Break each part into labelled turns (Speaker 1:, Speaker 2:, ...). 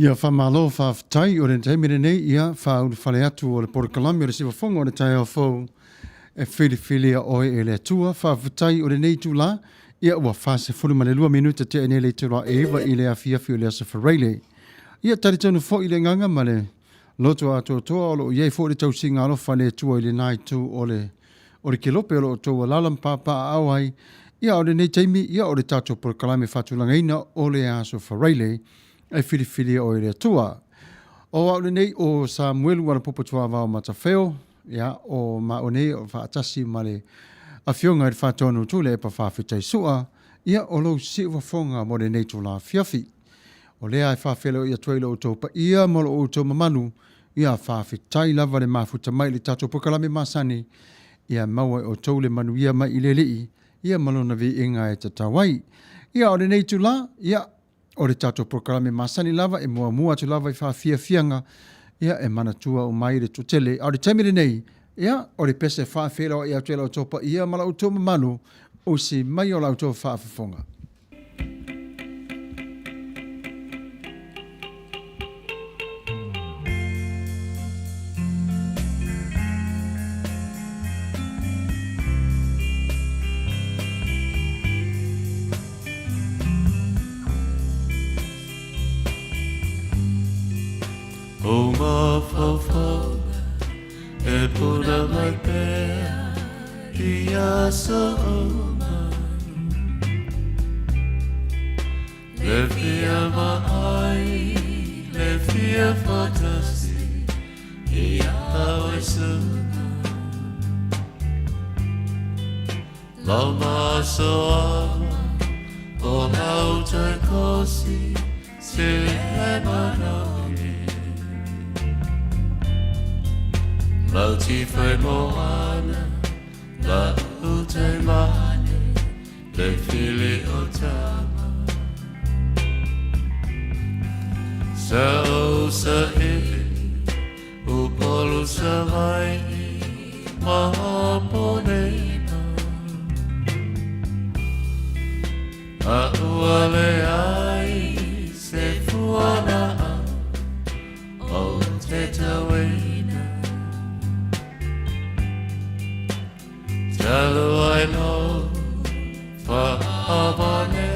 Speaker 1: Ia whamalo whawhtai o re taimere nei ia whauru whale atu o le porokalami o le siwa whonga o le tai au fau e whiri a oe e le atua whawhtai o le nei tūla ia ua whase furu ma le 2 minuta te ene le tūla e iwa i le awhiawhi o le asa whareile. Ia taritonu fo i le nganga ma le loto a toa o lo iei fo le tausinga alofa le tua i le nai tu o le kilope o lo toa lalam papa a awai ia o le nei taimi ia o le tato porokalami whatulanga ina o le asa whareile ai whiri o le atua. O au nei o Samuelu Alopopo Tuavao Matafeo, ia o maone o whaatasi ma le awhionga i whatonu tūle e pa whawhitai sua, ia o lo si wafonga mo le nei tūla whiawhi. O lea e whawhelo ia tuaila o tōpa ia mo o tō mamanu, ia whawhitai lava le mafuta mai le tato pokalame masani, ia maua o tō le Manuia mai i le lii, ia malona vi inga e tatawai. Ia o le nei tūla, ia o le tato programe masani lava e mua tu lava i whawhiawhianga ia e manatua o mai le tutele. O le taimere nei, ia o le pese whawhera o ia tuela o topa ia mala o tōma manu o si mai o lau tō whawhifonga.
Speaker 2: O mawhawhanga e puna mai pēr I asa o manu Le fia maai, le fia whatasi I awe suna Lau maso ama o lau tai kosi Se e manau Lau ti whai moana, la utai mane, le fili o tama. Sa o sa iwi, upolu sa mai, maha poneina. A ua le ai, se fuana o te taweina. Talo I know for abane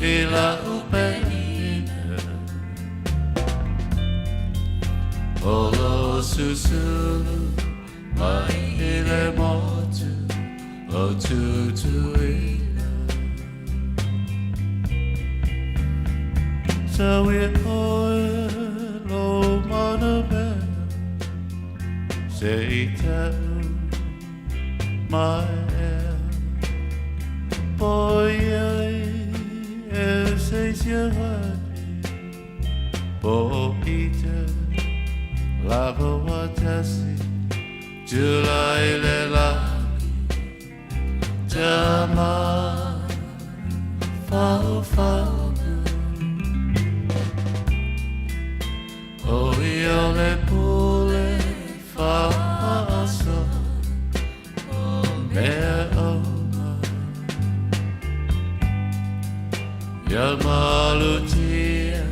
Speaker 2: ila upenina Olo susulu mai ile motu o tutuina So we oil o manabe Se itau my boy says your bo ite lava watasi July le la jama fa o io le pule fa so Ia malutia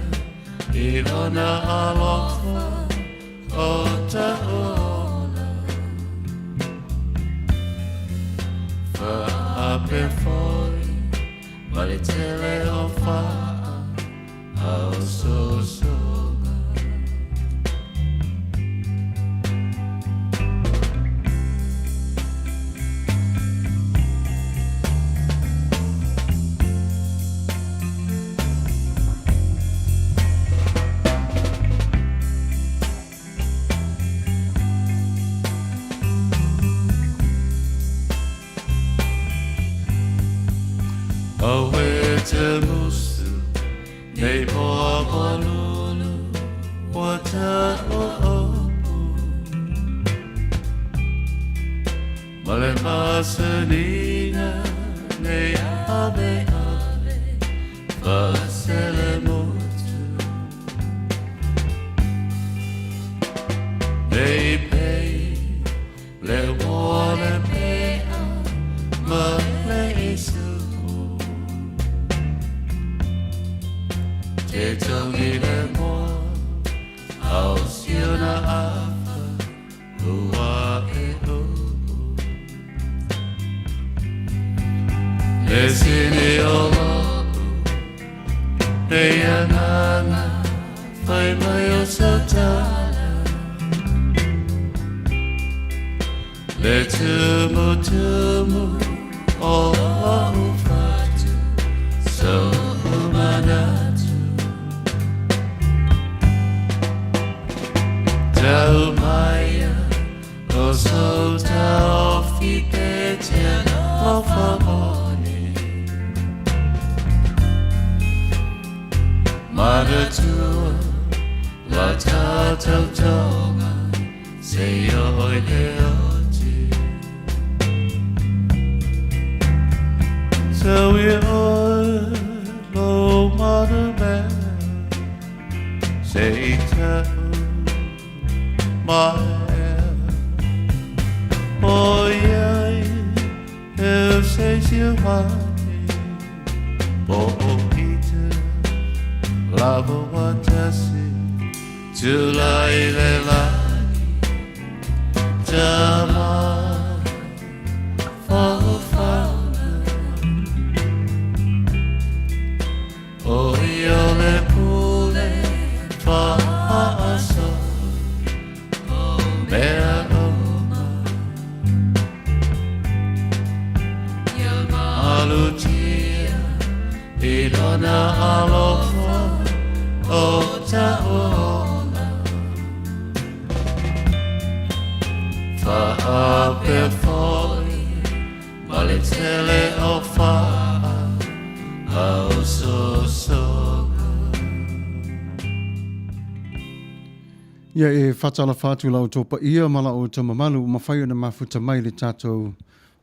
Speaker 2: I lona alofa o taona Whaape foi ma le tele o whaa au sosoga Awe te musu nei moa malulu Wa ta o opu Male masanina nei ave ave Vasele motu Nei pei le moa le pea Ma le isu Te tongi le moa, au siona afa, ua e upu. Le sini o lopu, le anana, whai mai o satana. Le tumu o au fatu, so umanatu. Tau maia, o so tau fipetia o favone. Mana tua, la tau tonga, se oi le oti. So we all lo mana me, say tau. My oh yeah, if says you want oh ita lava watasi July le lani jama fauna oh yeah le pule faasa Mea oma Malutia I lona alofa o taona Whaape foi Ma le tele o whaa au sosoga
Speaker 1: Ia e whatala whātu lau tōpa ia mala o tō mamalu ma whai ona mafuta mai le tātou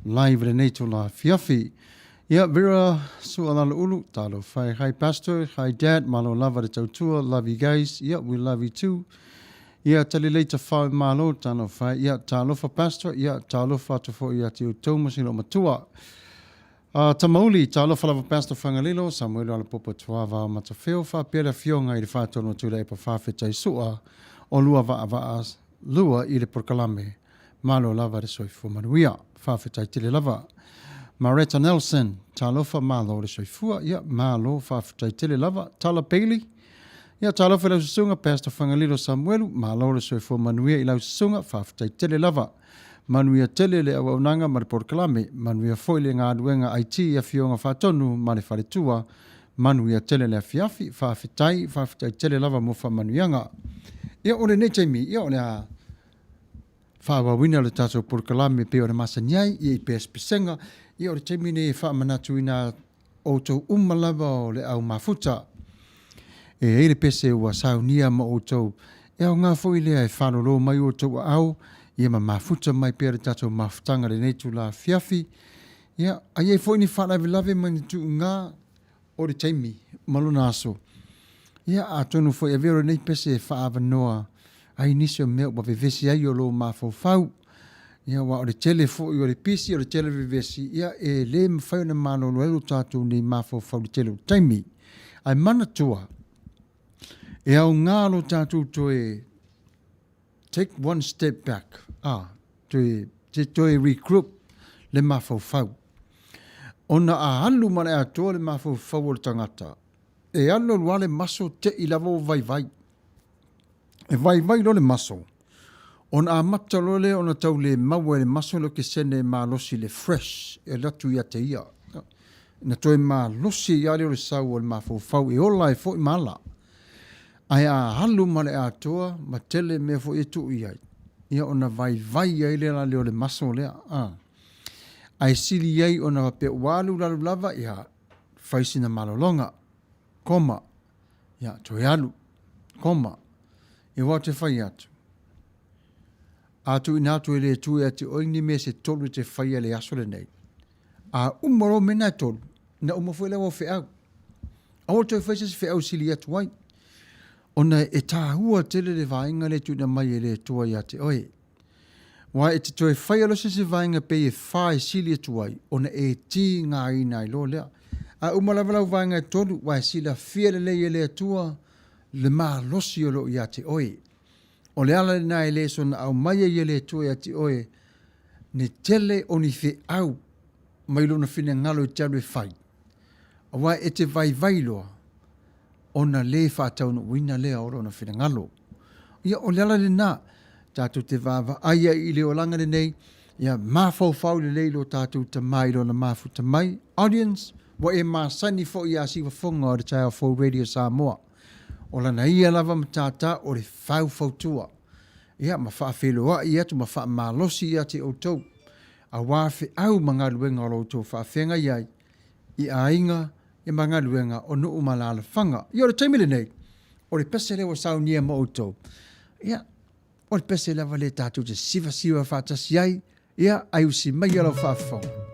Speaker 1: live le nei tō la fiafi. Ia vera su alala ulu tālo whai. Hi pastor, hi dad, malo lava le tautua, love you guys. Ia we love you too. Ia tali leita whai malo tāno whai. Ia tālofa pastor, ia tālofa atu fo ia te o tōmasilo matua. Tamauli, tālofa lava pastor Fagalilo, Samuelu Alopopo Tuavao Matafeo, whapera fionga I le whātono tūrei pa whawhetai sua. O lua vaas lua I le porkalame malo lava le soifua Manuia whawhetai tele lava Maretta Nelson talofa malo le soifua ia malo whawhetai tele lava Tala Bailey ia talofa lau sasunga Pastor Fagalilo Samuelu malo le soifua Manuia I lau sasunga whawhetai tele lava Manuia tele le auaunanga ma le porkalame Manuia foi le ngā aduenga IT ia fionga whatonu ma le wharetua Manuia tele le afiafi whawhetai tele lava mofa Manuianga Ia ole nei taimi, ia ole a whawawina le tātou porkalame pe o le masaniai, ia I pespesenga, ia ole taimi ne whamanatu ina o tau umalava o le au mafuta. E eire pese ua saunia ma o tau, ia o ngā fo I lea e whanolo mai o tau au, ia ma mafuta mai pe le tātou mafutanga le neitu la fiafi, ia a ia fo ini whalawe mai ni tu ngā o le taimi, maluna aso. Ia a tonu foi e vero nei pese e whaava noa ai nisi o mea wa vevesi ai o lo mafau fau. Ia wa o le tele fo i o le pisi o le tele vivesi. Ia e le mwhai na malo loelo tātou ni mafo fau le tele o taimi. Ai mana tua. E au ngalo tātou to e take one step back. To e regroup le mafo fau. Ona a halu mana e atoa le mafo fau o le tangata. E alo luale maso te i lavo vai vai. E vai vai lo le maso. Ona a mata lole ona tau le maua le maso lo ke sene ma losi le fresh. E latu ia te ia. Na toi ma losi ia le sau o le mafo fau. E ola e fo i mala. Ai a halu mana e atoa ma tele me fo e tu iai. Ia ona vai vai ia le la le maso lea. Ai sili iai ona pe walu lalu lava ia faisina malolonga. Koma. Ia toi alu. Koma. E wate fai atu. Atu ina atu ele tu e ati oini me se tolu te fai ele aso le nei. A umaro mena tolu. Na umafo ele wa fe au. Awa toi fai se fe au sili atu wai. Ona e tāhua tele le vainga le tu na mai ele tua ia te oe. Wa e te toi fai alo se vainga pe e fai sili atu wai. Ona e ti ngā ina i lo lea. A umalavalau vainga tolu wa e sila fiele le ele atua le maa losi o lo ia te oe. O le ala na ele sona au mai e le tua ia te oe. Ne tele o ni fe au. Mai lona fine ngalo i talu e fai. A wa e te vai vai loa. Ona le whātau no wina lea ora ona whina ngalo. Ia o leala le nā, tātou te vāwa aia i leo langa le nei, ia māwhau whau le leilo tātou ta mai lo na māwhu ta mai. Audience, wa e māsani fo i a siwa whonga o le tai o Radio Samoa. O lana ia lava ma tātā o le whau tua. Ia ma wha wheloa i atu ma wha mālosi i ate o tau. A wāwhi au mga luenga o lo tō wha whenga iai, i a inga, e mga luenga o nuu malala whanga. Ia o le taimile nei, o le pese lewa sau nia mo outou. Ia, o le pese lewa le tātou te siwa whātasi ai, ia ai usi mai alo whawhonga.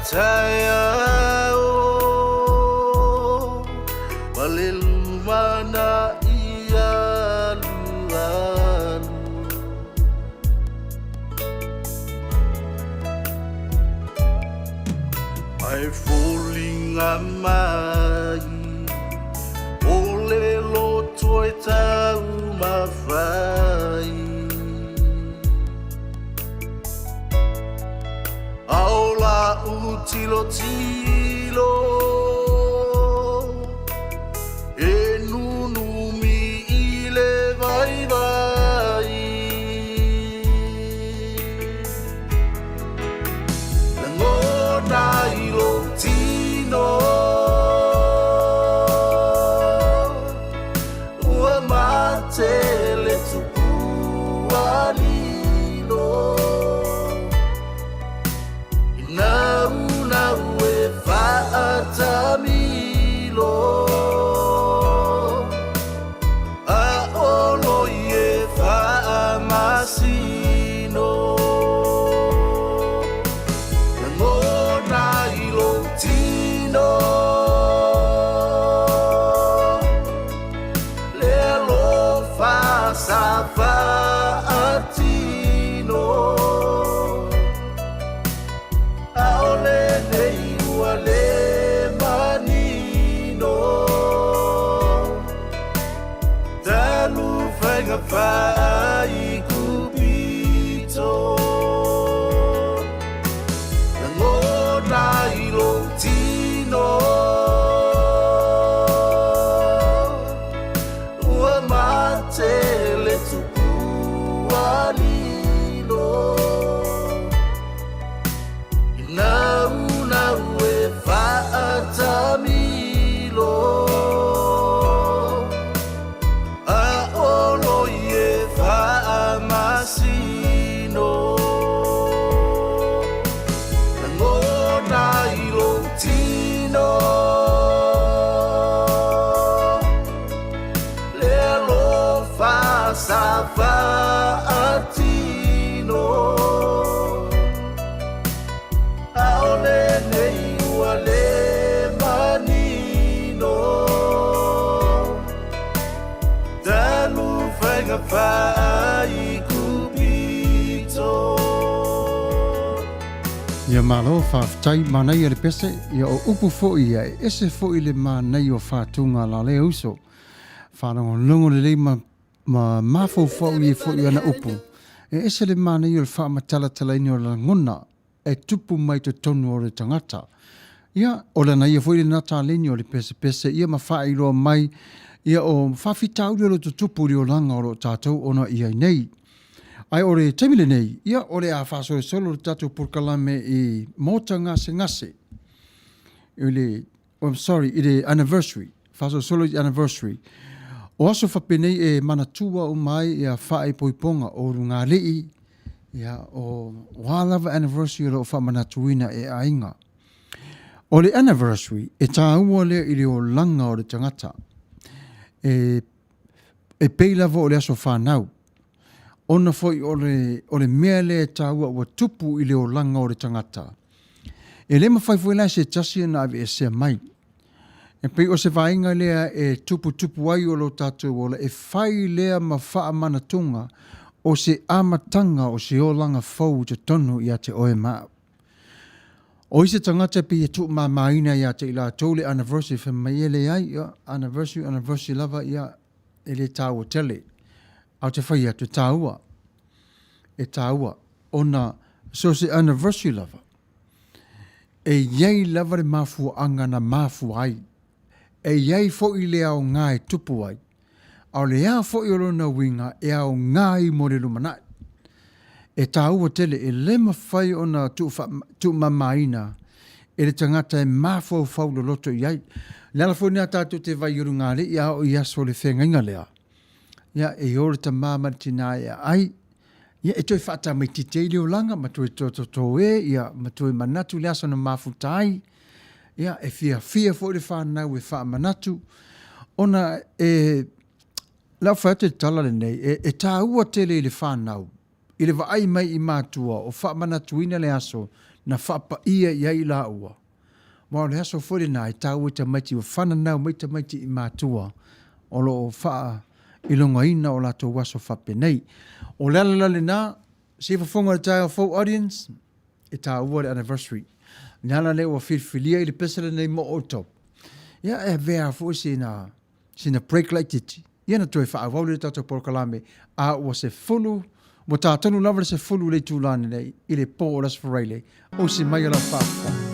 Speaker 2: Matafeo Vala'auina ia lualu Ai fulinga mai O le loto e tau mawhai Aula utilo tilo E nunumi i le vai vai Ngona i lo tino Ua mate le tupu alilo Nau e whaatamilo A olo i e whaamasino Ngona i lo tino Le alofa sa whaatino Aole nei ua le manino Talu whainga whai kupito Ngona i lo tino Ua mate le tupu alilo Nau e whaatamilo A olo i e whaamasino Ngona i lo tino Le alofa sa whaatino Aole nei ua le manino Talu whainga whai kupito
Speaker 1: Ia malo whawhtai manai le pese, ia o upu fo'i ia e ese fo'i le manai o whātunga la le uso. Whanongo longo le lei mafo fo'i e fo'i ana upu. E ese le manai o le whaamatala talaini o la ngona e tupu mai to tonu o le tangata. Ia, o le nai e fo'i le nata leni o le pese pese, ia ma wha'i roa mai, ia o whawhitau le o to tupu rio langa o lo tātou ona ia nei. Ai ore temile nei, ia ore a whasore solo le tātou purkalame i mota ngase. I le anniversary, whasore solo i anniversary. O aso whapenei e manatua o mai ia whae poiponga o runga lei, ia o wālava anniversary o whamanatuina e ainga. O le anniversary, e tā ua lea i le o langa o le tangata. E peilava o le aso whanau. Ona foi o le mea le tā ua tupu i le o langa o le tangata. E le mawhai foi la se tasi na ave e se mai. E pei o se vainga lea e tupu ai o lo tātou o le e whai lea ma wha manatunga o se amatanga o se o langa fau te tonu i a te oe maa. O ise tangata pi e tu maina i a te ila tole anniversary fe mai ele ai, anniversary lava ia ele tā o tele. Au te whai atu tāua. E tāua. Ona, so se anniversary lava. E iei lava le mafu anga na mafu ai. E iei fo i le au ngai tupu ai. Au le au fo i olona winga e au ngai mo le lumanai. E tāua tele e le mawhai ona tu mamaina. E le tangata e mafu au fau lo loto iei. Lala fo nea tātou te vai uru ngāle i au i aso le whenga inga lea. Ia e ore ta māmaritina ia ai, ia e toi whata mai titei leo langa, ma toi tō ia ma toi manatu le asa na mafutai, ia e fia fo le whanau e wha manatu, ona e lau whaate tala le nei, e tā ua tele i le whanau, i le waai mai i mātua, o wha manatu ina le aso, na whapa ia iai la ua. Mao le aso fwere na e tau e tamaiti o whananau mai tamaiti i mātua o lo o wha ilonga ina o lato waso whape nei. O lalala na, se whafonga le tai o full audience, e tā ua le anniversary. Nana le o whirwhilia i le pesara nei mo o top. Ia e vea fo sina break like titi. Ia na toi wha awau le tato porokalame a ua se fulu, mo tātonu lava se fulu le tūlane nei i le po o las whareile o se mai ala whaafua.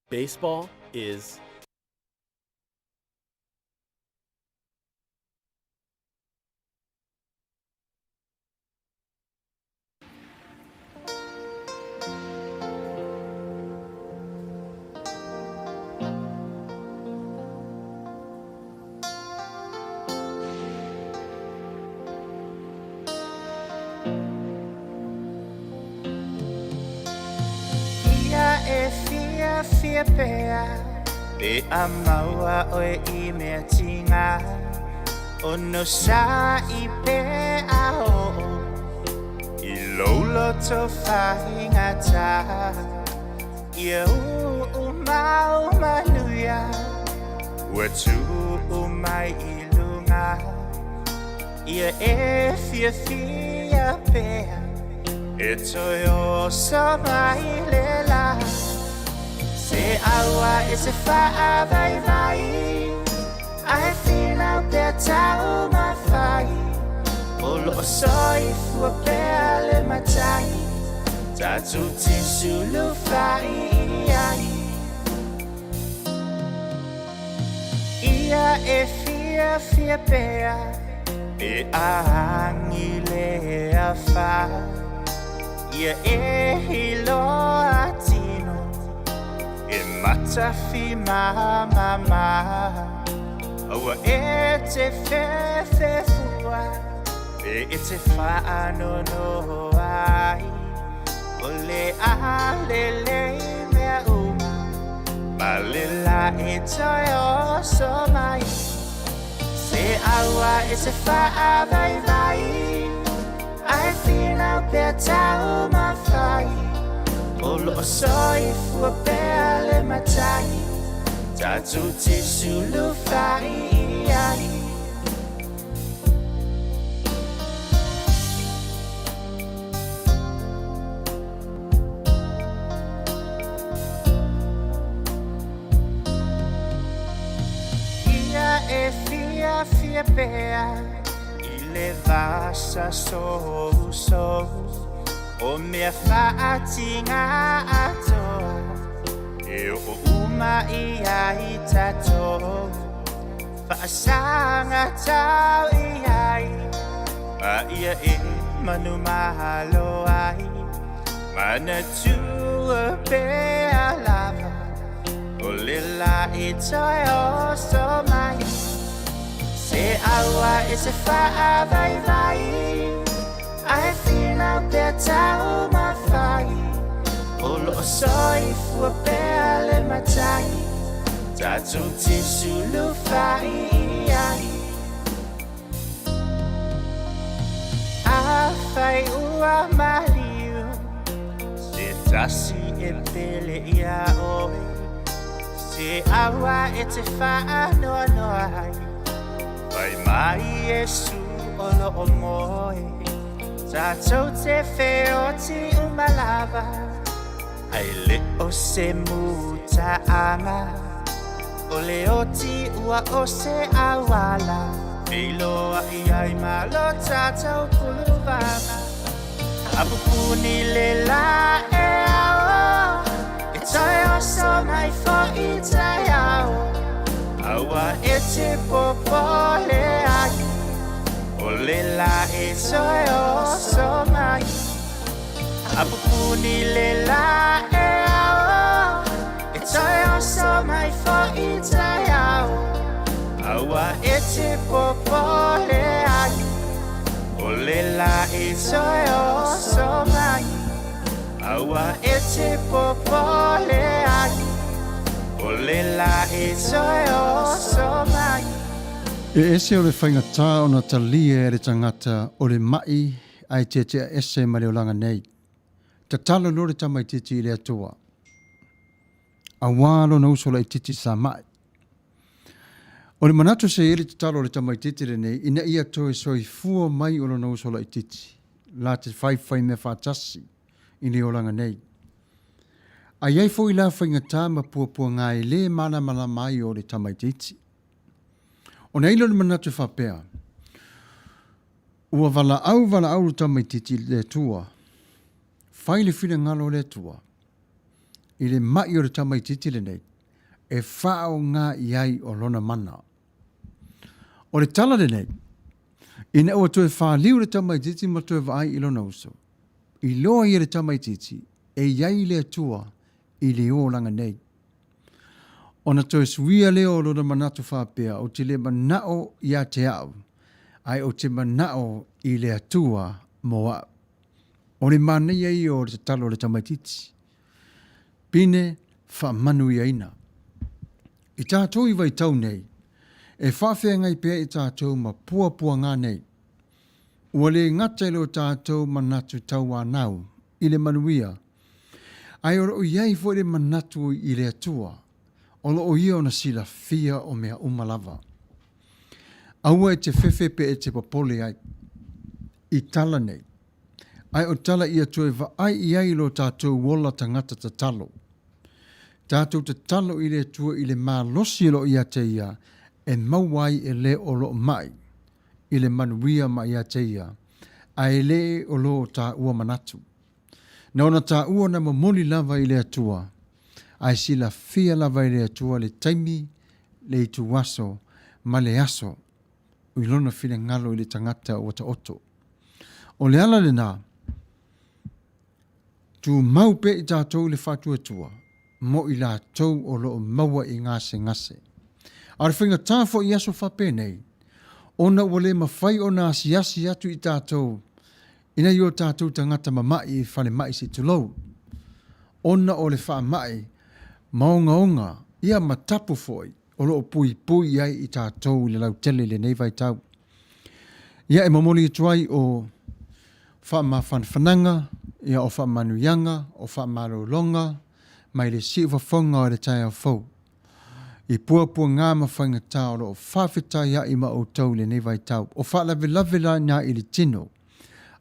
Speaker 3: Baseball is
Speaker 4: fia pea pe amaua oe I mea tinga ono sa I pea o I lolo to whaingata Ia mau Manuia Ua tu mai I lunga Ia fia pea E toi o sa mai lela Se aua e se wha vai vai Ai whina pia tau ma whai O lo soi fua pia le matai Tatu te sulu whai ai Ia e fia pia E angi le a wha Ia e hilo atino E matafi mama Aua e te fefe fua E te whaano no ai O le alele mea uma Ma le la e toi o so mai Se aua e te wha vai vai Ai whina pia tau ma whai O lo soi fua pea le matai Tatu te sulu whai ai Ia e fia pea I le vasa so O mea whaatinga atoa E o uma I ai tato Paasanga tao iyay Maia manu mahalo ay Manatua pe alava Olila itoy oso mai Se awa is a vai vai I feel out there tao mafai Olo soi fu pe ale matai Tatu tisulu fai ai Afai ua maliu Se tasi e pele ia oi Se awa e te faa noa noa ai Pai mai Yesu olo o moe Tatu te feo ti umalava Ai le o se muta ama O le oti ua o se awala Eiloa iai malo tatau kuluvana Apupuni le la e ao E toi o so mai fo i tai ao Awa e te popo le ai O le la e toi o so mai Apupuni le la e ao E toi o so mai fo i tai ao Awa e te popo le ai O le la e toi o so mai Awa e te popo le ai O le la e toi o so mai
Speaker 1: E ese o le whaingata o na talia e le tangata o le mai ai te ese ma le olanga nei. Ta talo lore tamai titi i le atua. A walo na usola i titi sa mai. O le manatu se eri te talo le tamai titi le nei, ina ia toe soi fua mai o na usola i titi. La te whai me whatasi i le olanga nei. A iei fo i la whaingata ma pua ngai le mana mai o le tamai titi. O na ilo le manatu whapea. Ua Vala'au tamai titi le tua. Whai le whina ngalo le tua. I le mai o le tamai titi le nei. E whao ngā iai o lona mana. O le tala le nei. Ina ua toe whāliu le tamai titi ma toe vai i lona uso. I loa i le tamai titi. E iai le tua i le o langa nei. O na toe suia leo o lona manatu whapea o te le manao i a te au. Ai o te manao i le atua moa. O le manea i o le talo le tamaititi. Pine wha Manuia ina. I tātou i vai tau nei. E whawhea ngai pēr i tātou ma pua ngā nei. Ua le ngata ilo tātou manatu tau anau i le Manuia. Ai o iai fo le manatu i le atua. O lo ia o na sila fia o mea umalava. Aua e te whewhe pe e te papole ai. I tala nei. Ai o tala ia tue va ai i ai lo tātou wola tangata ta talo. Tātou ta talo i le tua i le maa losi lo ia te ia. E mauai e le o lo mai. I le Manuia ma ia te ia. Ai le o lo tā ua manatu. Na ona tā ua na mamoli lava i le atua. Ai sila fia lava i le atua le taimi, le itu waso, ma le aso. Ui lona fina ngalo i le tangata o ta oto. O le ala le nā. Tu mau pe i tātou le whatu atua. Mo i la tau o lo maua i ngase. Ar whinga tāwho i aso whape nei. Ona wale mawhai o nā siasi atu i tātou. Ina i o tātou tangata mamai i whale mai si tulou. Ona o le wha mai. Maonga ia matapu foi o lo pui ai i tātou le lau tele le nei vai tau. Ia e mamoli tuai o wha mawhanwhananga, ia o wha manuyanga, o wha marolonga, mai le siwa whonga o le tai au fau. I pua ngā mawhanga tau o whawhita ia i ma o tau le nei vai tau. O wha lawe la ngā i le tino.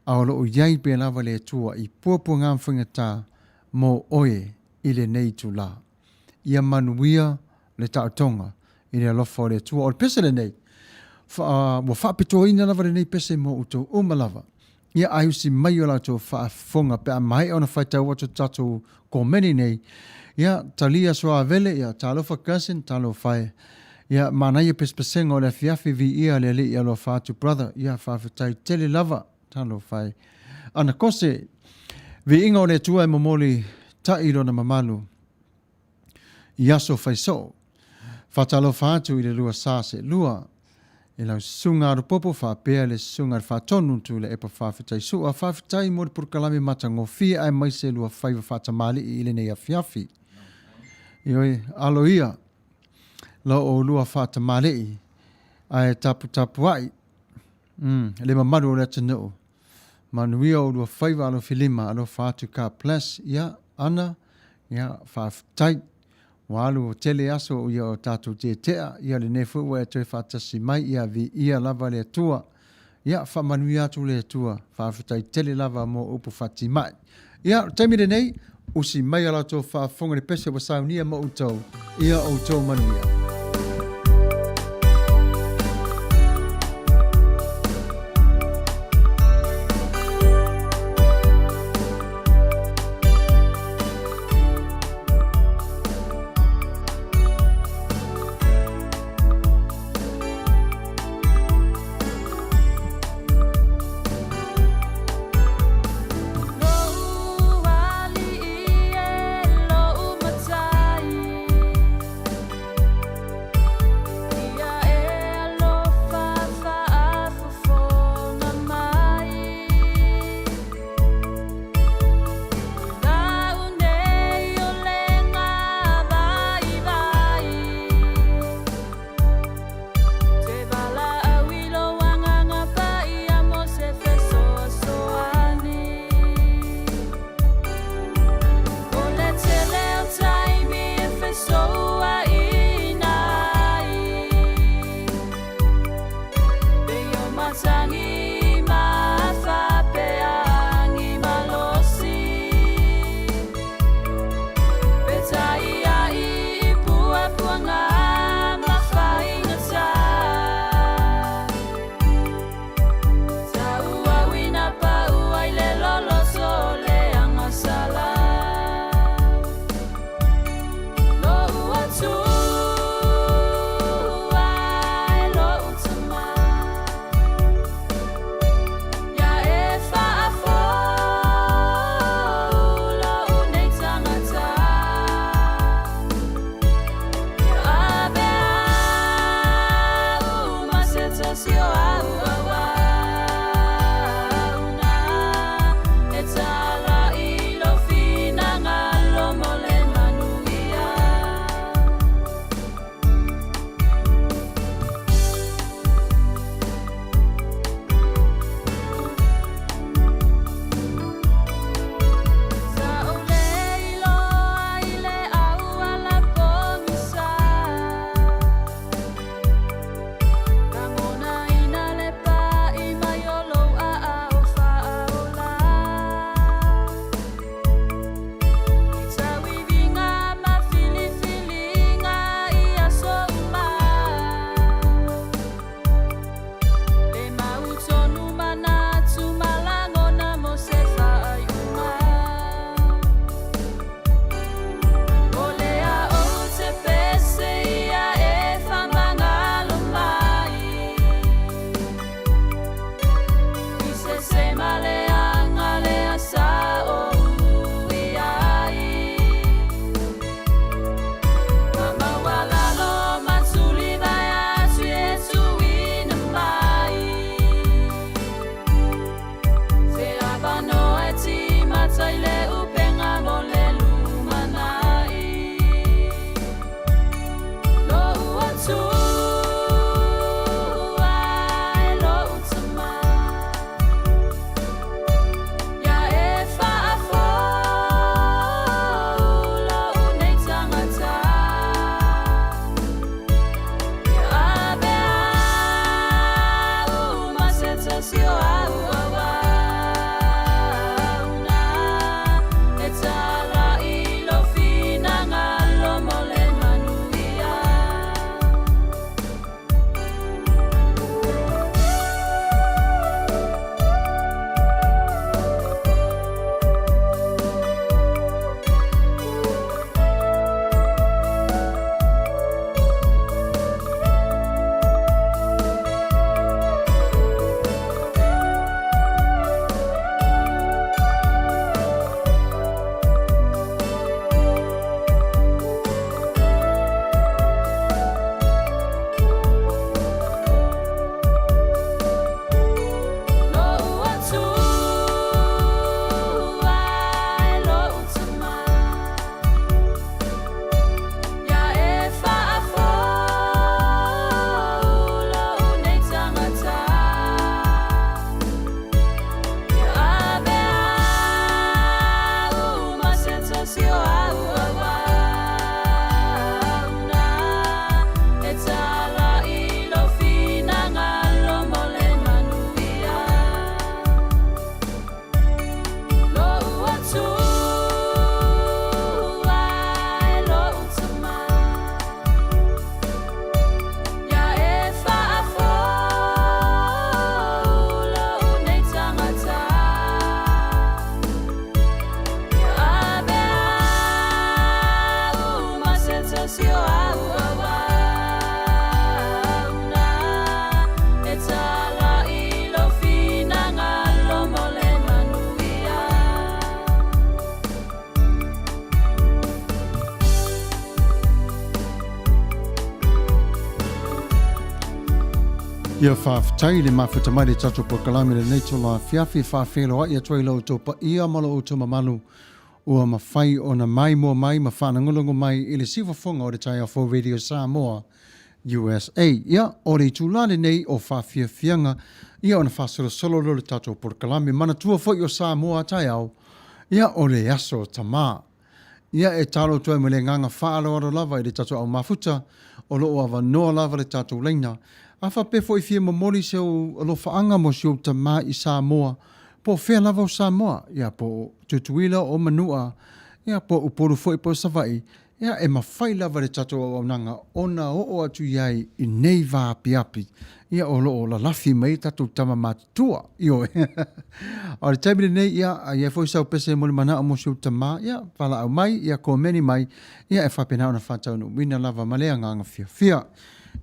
Speaker 1: A o lo iai pe lava le tua i pua ngā mawhanga tau mo oe i le nei tu la. Ia Manuia le tautonga i le alofa o le tua. O le pese le nei. Wa whapitoa ina lava le nei pese mo uto umalava. Ia ayusi mai o la tō whaafonga pe a mai ona whaitau atu tatu ko meni nei. Ia talia soa vele ia talofa kasin talo whai. Ia mana ia pespesenga o le fiafi vi ia le ia lo fatu brother. Ia whawhetai tele lava. Talo whai. Ana kose, vi inga o le tua e momoli tairo na mamalu. Ia so whai so. Whatalo whatu i le lua sase. Lua, e lau sunga Alopopo whapea le sunga whatonu tu le epa whawhetai sua. Whawhetai mo le purkalami mata ngofia ai mai se lua whaiva whatamali i le nei a fiafi. Ioi, alo ia. Lo o lua whatamali ai tapu ai. Le mamaru o le tanu. Manuia o lua whaiva alo filima alo whatu ka plus. Ia, ana, ia, whawhetai. Walu o tele aso ia o tātou te tea, ia le nefu ua e toi whātasi mai, ia vi ia lava le atua, ia whamanui atu le atua, whawhetai tele lava mo upu whati mai. Ia, taimire nei, usi mai ala tō whaafonga le pese wa saunia mo utau, ia o tō manuia. Ia whaafitai le mafuta mai le tato po kalami le neito la fiafi whaafelo a ia tuai lau tō pa ia malo o tō mamalu ua mawhai o na mai mua mai ma whanangolongo mai i le siwa fonga o le tai a 4 Radio Samoa USA. Ia o le tūlane nei o whaafiafianga ia o na whaasoro solo le tato po kalami mana tua fo i o Samoa tai au ia o le aso tamā. Ia e talo toi me le nganga whaaloaro lava i le tato au mafuta o loo awa noa lava le tato leina. A whape fo i fia mamori se o alofaanga mo se o tamā i Samoa po whea lava o Samoa. Ia po tutuila o Manua. Ia po uporu fo i po savai. Ia e mawhai lava le tato au nanga ona o atu iai i nei vā api. Ia o loo la lafi mai tato tama mātua. Io. O le taimile nei ia a ia fo i sau pese mo le mana o mo se o tamā. Ia wala au mai, ia ko meni mai. Ia e whapena ona whātau no wina lava malea nganga fia.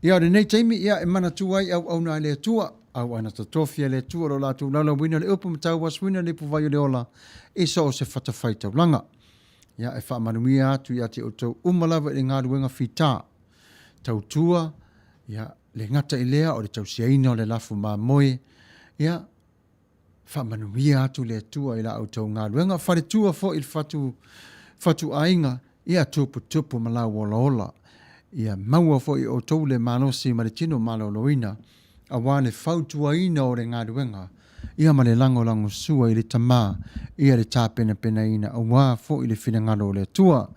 Speaker 1: Ia re nei taimi ia e mana tuai au na le tua au ana tatofia le tua lo la tu la wina le upu mtau was wina le puvaio le ola e so se fatafai tau langa. Ia e wha Manuia atu ia te o tau umalava i ngā ruenga whita. Tau tua, ia le ngata i lea o le tau siaina o le lafu mā moe. Ia wha Manuia atu le tua i la au tau ngā ruenga. Whare tua fo il fatu ainga ia tupu malau ola. Ia maua fo i o tau le manosi ma le tino Vala'auina a wane fautuaina o le ngaruenga. Ia ma le lango sua i le tamā, ia le tāpena ina a wā fo i le whinangalo le tua.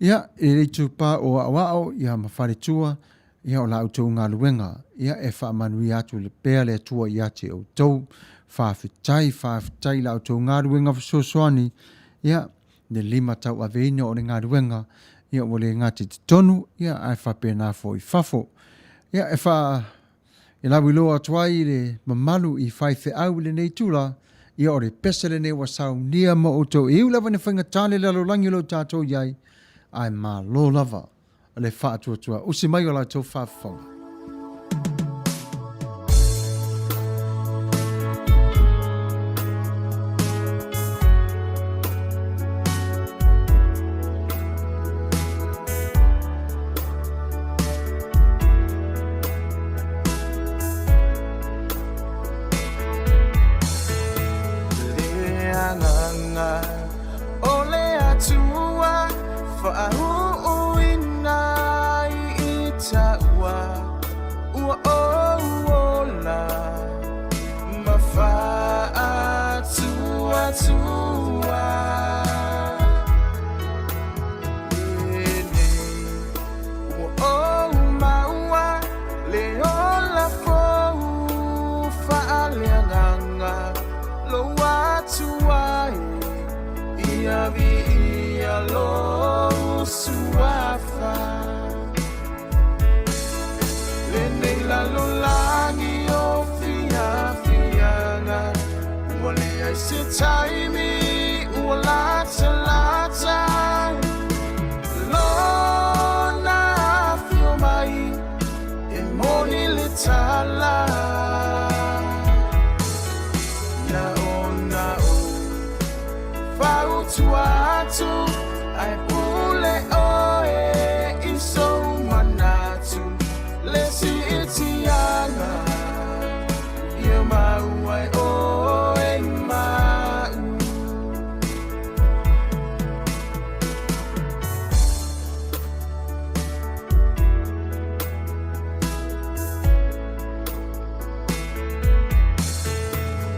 Speaker 1: Ia i le tūpā o awao, ia ma whare tua, ia o la au tau ngaruenga. Ia e wha manui atu le pēr le tua ia te o tau, whaafitai la au tau ngaruenga whasosoani. Ia le 5 tau aveina o le ngaruenga. Ia wale ngati te tonu, ia ai whapena fo i whafo. Ia e wha e lawi loa tuai le mamalu i whaife au le nei tula, ia o le pesele nei wasau nia mo o tau. Iu lava ne whainga tāle lalo langi lo tātou iai, ai mā lo lava le wha atua. Usi mai o la tau whaafonga.
Speaker 4: Ole Atua Vala'auina i Atua ua ola mawha atua ua o maua le ola fo whaaleanganga lo atua ia vi ia lo suafa le nei la lo langi o fianga wale ai se taimi ua lata lo na fio mai e moni le tala Tuatu ai pule oe i so manatu le si itianga ia mau ai oe mau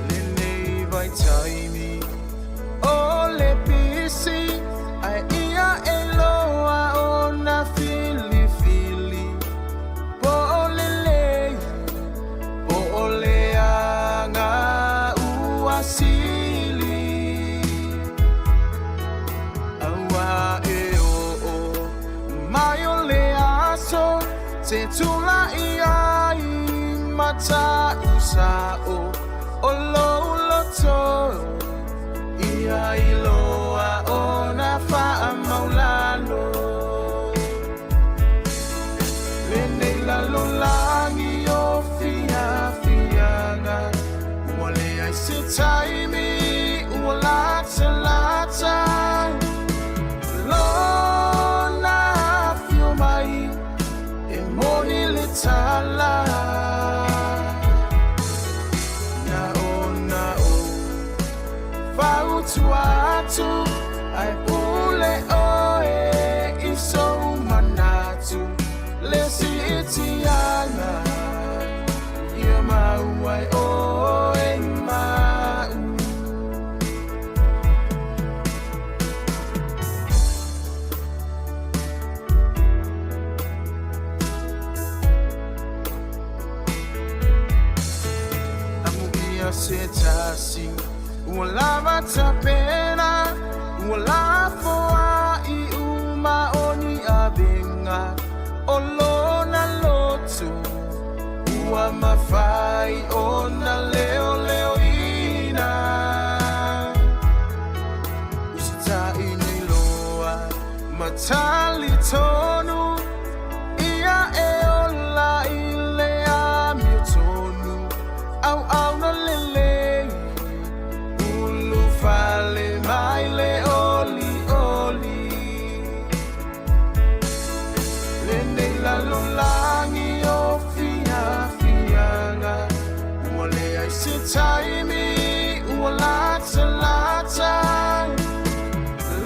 Speaker 4: le nei vai taimi ai ia e loa o na fili po le anga uasili awa e o mai o le aso te tula ia i mata usa o lo to ia i loa o na wha maulalo le nei la lo langi o fianga wale ai se taimi ua lata lo na fio mai e moni le tala ai pule oe iso manatu le sitiana ia mau ai oe mau setasi ulava tapena ulafoa I uma oni abenga olona lotu ua mafai ona leo ina usita ini loa matali tonu ia eola ilea miutonu au na lele ulu fale maile oli lene la lulangi o fia fianga wale ai sitaimi lata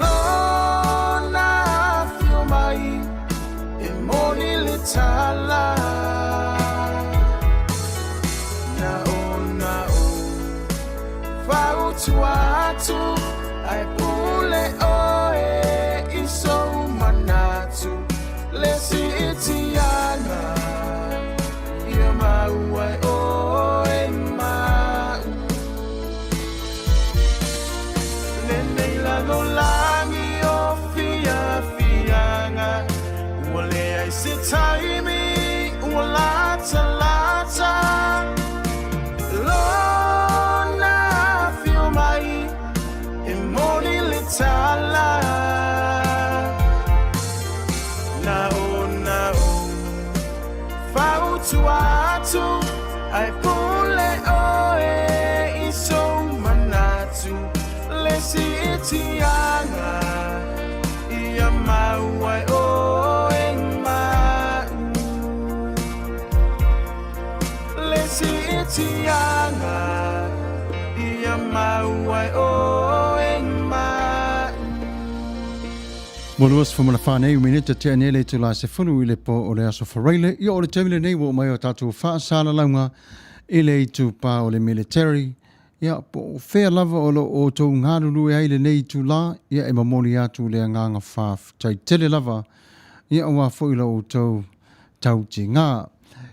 Speaker 4: lona fio mai e moni litala Atu ai pule oe iso manatu le sitiana ia mau ai oe mau le neila no langi o fianga wale ai sitaimi lata Tala nao fautu atu ai pule oe iso manatu le sitianga ia mau ai oe mau le sitianga ia mau ai oe
Speaker 1: Moluas from Malafane, minute te anele to la se funu ile po o le aso Fagalilo. Ia o le temile nei wo mai o tatu whaasala launga ile tu pa o le military. Ia po whea lava o lo o tau ngaruru e aile nei tu la. Ia e mamoni atu le nganga whaaf tai tele lava. Ia o wafo ila o tau ti ngā.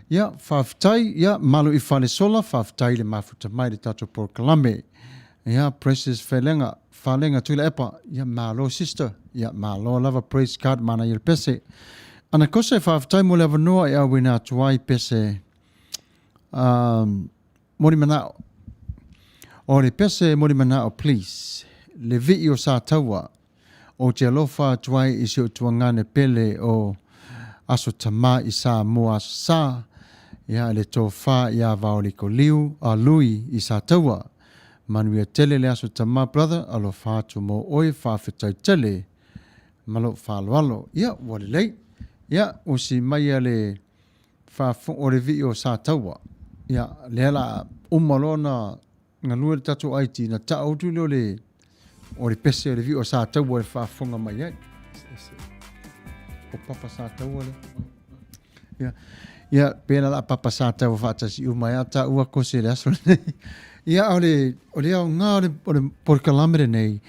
Speaker 1: Ia whaaf tai, ia malu I whale sola, whaaf tai le mafuta mai le tatu por kalame. Ia precious whalenga tuila epa, ia malo sister. Ia malo lava praise card mana il pese. Ana kose whaaftai mo leva noa e awina tuai pese mori manao. O le pese mori manao please. Le vi o sa taua. O te alofa tuai isi o tuangane pele o aso tama I sa mua sa. Ia le tō wha ia vaoliko liu a lui I sa taua. Manuia tele le aso tama brother alo whaatu mo oi whaafetai tele. Malo whaaloalo. Ia, wale lei. Ia, o si mai le o le vi o sa taua. Ia, le ala umalona ngā lua le tatu aiti na ta autu leo le o le pese o le vi o sa taua le whaafonga mai ai. O papa sa taua le. Ia, ia, pēna la papa sa taua whaatasi umai a ta ua kose le aso nei. Ia, o le au ngā o le porkalamere nei.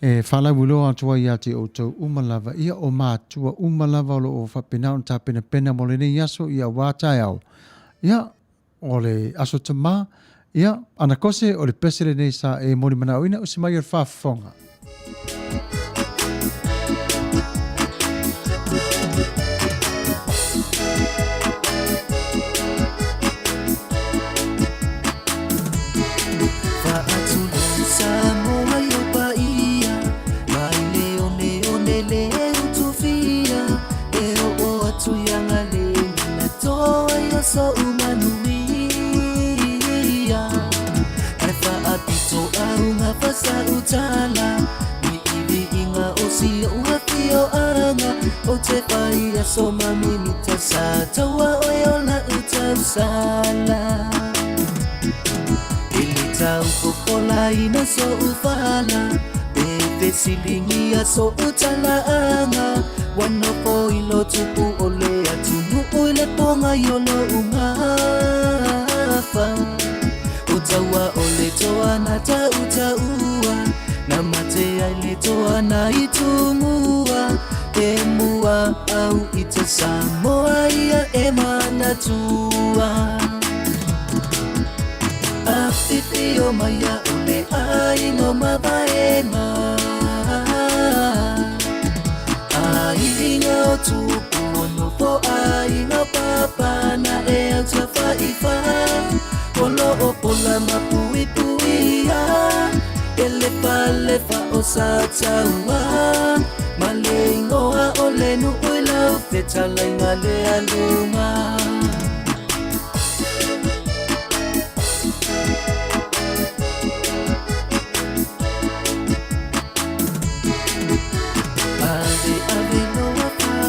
Speaker 1: E whala wilo atua ia te o tau umalava. Ia o mātua umalava o whapena on tā pena mo le nei aso ia wātai au. Ia o le aso tamā. Ia anakose o le pesele nei sa e mori Vala'auina o se mai o whaafonga.
Speaker 5: So Manuia Efa apito aunga fasa utala Ni ibi inga osi uapio anga O te paia so maminita sa Tawa oyola utasala Ili tau kokola ina so ufala Bebe le silingi a so utalaanga Wano po ilo tupu ole atunu ole ponga yolo ungafa Utawa ole toa na ta utaua Na matea ile toa na itumua Emua au ita Samoa ia emana tua Afifio maya ole aingo mabaema Ainga otupu ono po ainga papa na ea tafa ifa Polo opola mapuipuia Elefa lefa osataua Malengoa ole nu uila ufetala ingale alunga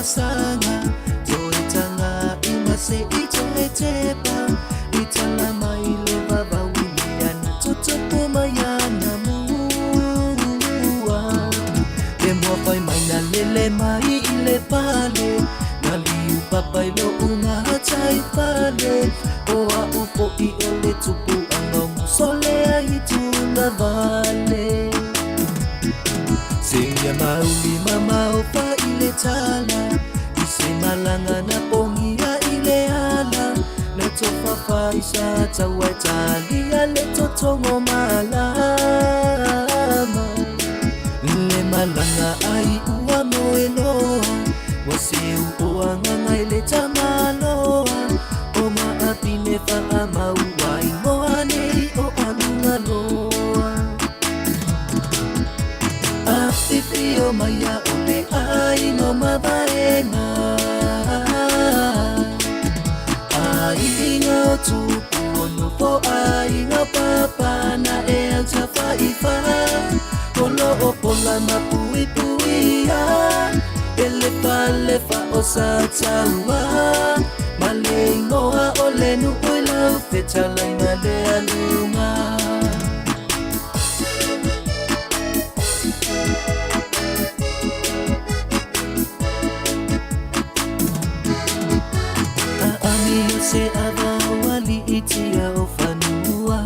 Speaker 5: Sanga toitanga imase itoetepa italama ile baba wiliana totopo mayana mua Lemwa pai maina lele mai ile pale Naliu papa ilo unga hatai pale Oa upo iole tupu angong solea itunda vale Singya mauli mama opa ile tala Isimalanga na pongia ile ala Netofa faisa tawetali ale totongo malama Le malanga ai uwa moeloa Wasiu uanga ngaile tamaloa Oma apinefa ama uwa ingoa nei o anungaloa Afifio maya ole aingo mabaena Ainga otupu ono po ainga papa na ea tafa ifa Polo opola mapuipuia Elefa lefa osataua Malengoa ole nu uila ufetala ingale alunga Se awali itia ofanua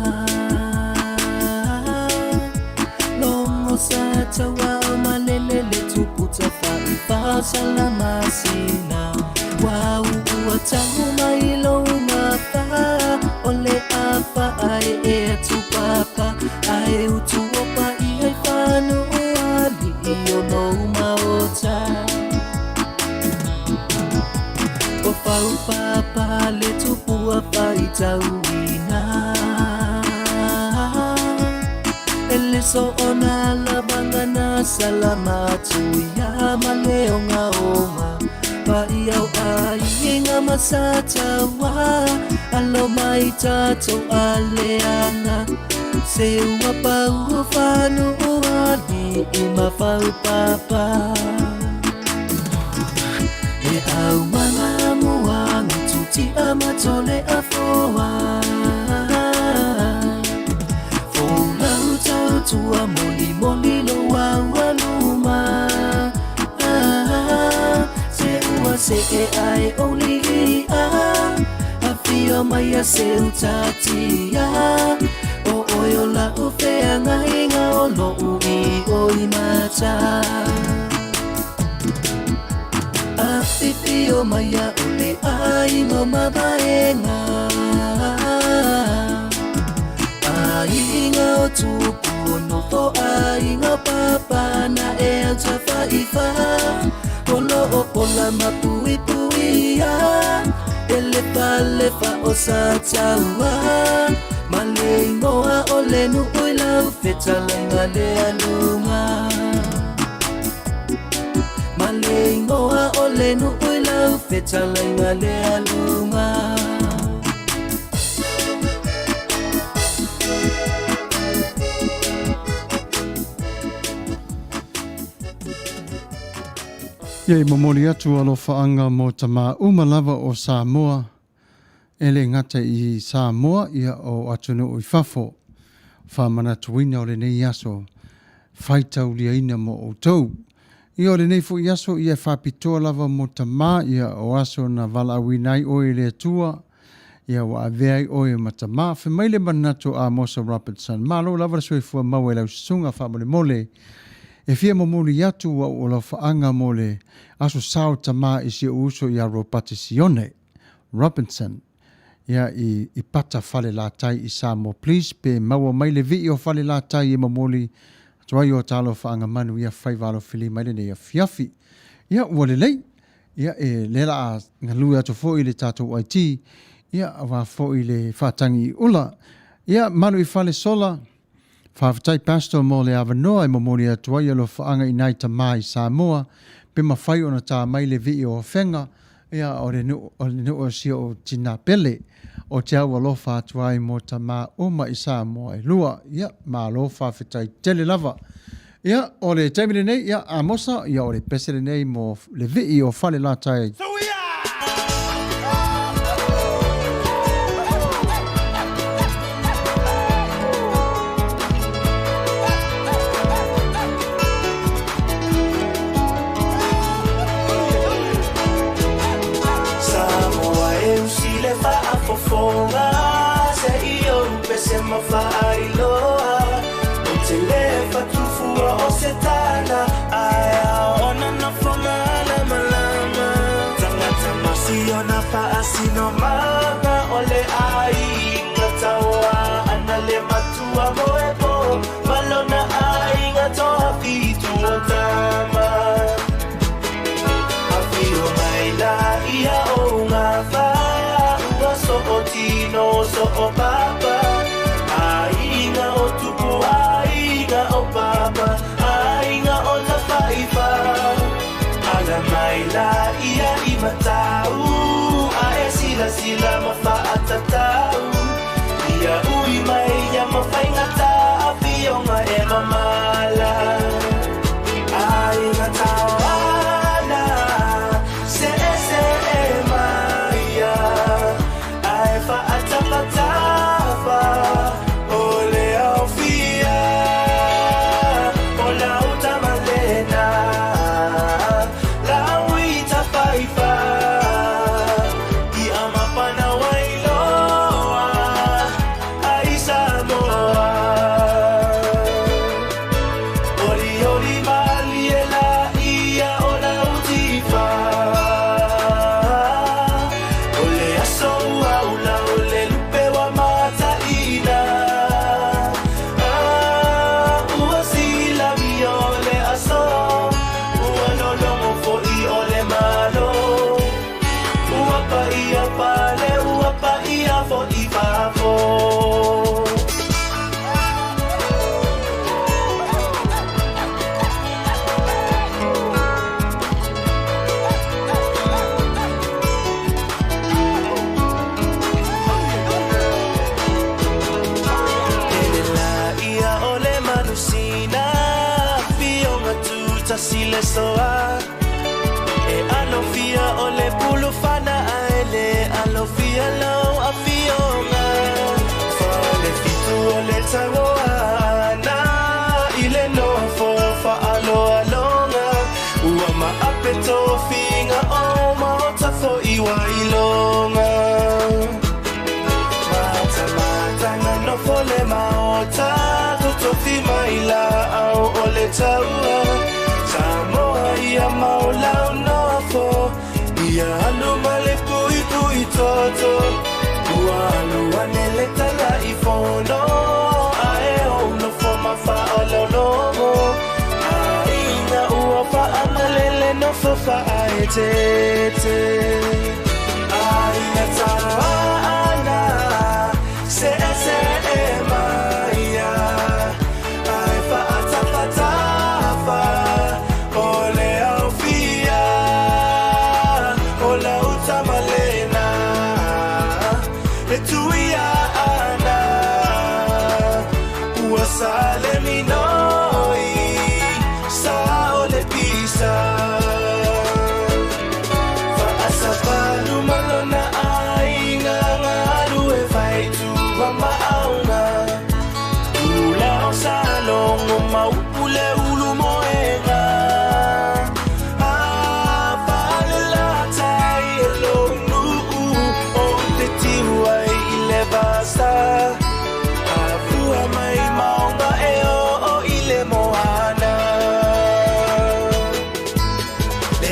Speaker 5: Lomo sata wa malelele tuputa faifa salamasina Wau uatangu mailo umapa Ole apa ae etu papa Ae utuopa ia ifanu uali iyo no umaota Pau papa le tupua faitauina Ele so ona la bangana salamatu ya maleo ngaoma Pa iau ainga masata wa Alo maitato aleanga Seua pau fanu uali ima pau papa E au mana muang tuti amatole afoa Fola utau tua moli moli lo wawaluma Se ua se e ai oli Afio maya se utatia O oyo la ufea ngainga o lo ui oi mata Afifio maya ole aingo mabaenga Ainga otupu ono po ainga papa na ea tafa ifa Polo opola mapuipuia Elefa lefa osataua Malengoa ole nu uila ufetala ingale alunga Malengoa ole nu uila ufetala ingale alunga
Speaker 1: Ye momoli atu alofaanga mo tama umalava o Samoa. Ele ngata I Samoa ia o atunu I fafo. Wha manatuina o le nei aso. whaitau lia ina mo o tau. Ia o le nei fo i aso ia whapitoa lava mo tamā ia o aso na Vala'auina o i le Atua ia wa aveai o i matamā. Whemaile manato a Mosa Robertson. Malo lava soi fua mau e lau sunga whamole mole. E fia mo muli atu wa o lau whaanga mole aso sao tamā i si uso i a Ropatisione. Robinson. Ia i pata whale la tai i Samoa Police pe maua mai le vi o whale la tai i mamoli tuai o talo whaanga Manuia whaivalo whili mai le nei a fiafi. Ia ua le lei, ia e lela a ngalui ato fo i le tātou IT, ia awa fo i le whatangi ula. Ia malu i whale sola, whawhatai pastor mo le awanoa i mamoli a tuai alo whaanga i nai tamā i Samoa, pe mawhai ona tā mai le vi o whenga, ia o le nu o sia o tina pele o te au alofa atuai mo tamā uma i Samoa e lua ia ma alofa whetai tele lava ia o le taimile nei ia a mosa ia o le pesele nei mo le vii o whale la tai
Speaker 5: Fonga se io pese ma Fagalilo o te lefa tufua o se tana aya ona na fonga la malama tangata masi ona fa asino manga ole ai ngatawa ana le matua moepo malona ai ngatoa fitu otama afio mai la ia o ngafa o tino so o papa ainga o tupu ainga o papa ainga o la faifa ala mai la ia I matau a e sila mawhaatatau ia ui mai ia mawhaingata a fionga e mamala ainga tawana se e maia Atapatafa, ole aufia, ola utamalena, la uita faifa, I amapana wailoa, ai Samoa, oli maliela ia ola utifa, ole asoa ula. Sile soa e alofia ole pulufana aele alofia lau afionga fale fitu ole tagoana ile no fofa alo alonga uama apeto finga o maota fo iwa ilonga mata no fole maota tutofi maila au ole taua Samoa ia maulao nofo ia alu male pui toto ua alu anele tala I fono ae o nofo mafa alo nomo aina ua fa amalele nofo fa ae tete aina tawana se e maia ae fa atapatafa Sale mi noi, sao le pisa. Fa asapalu malona ai nga ngalu e vai tu mama auna.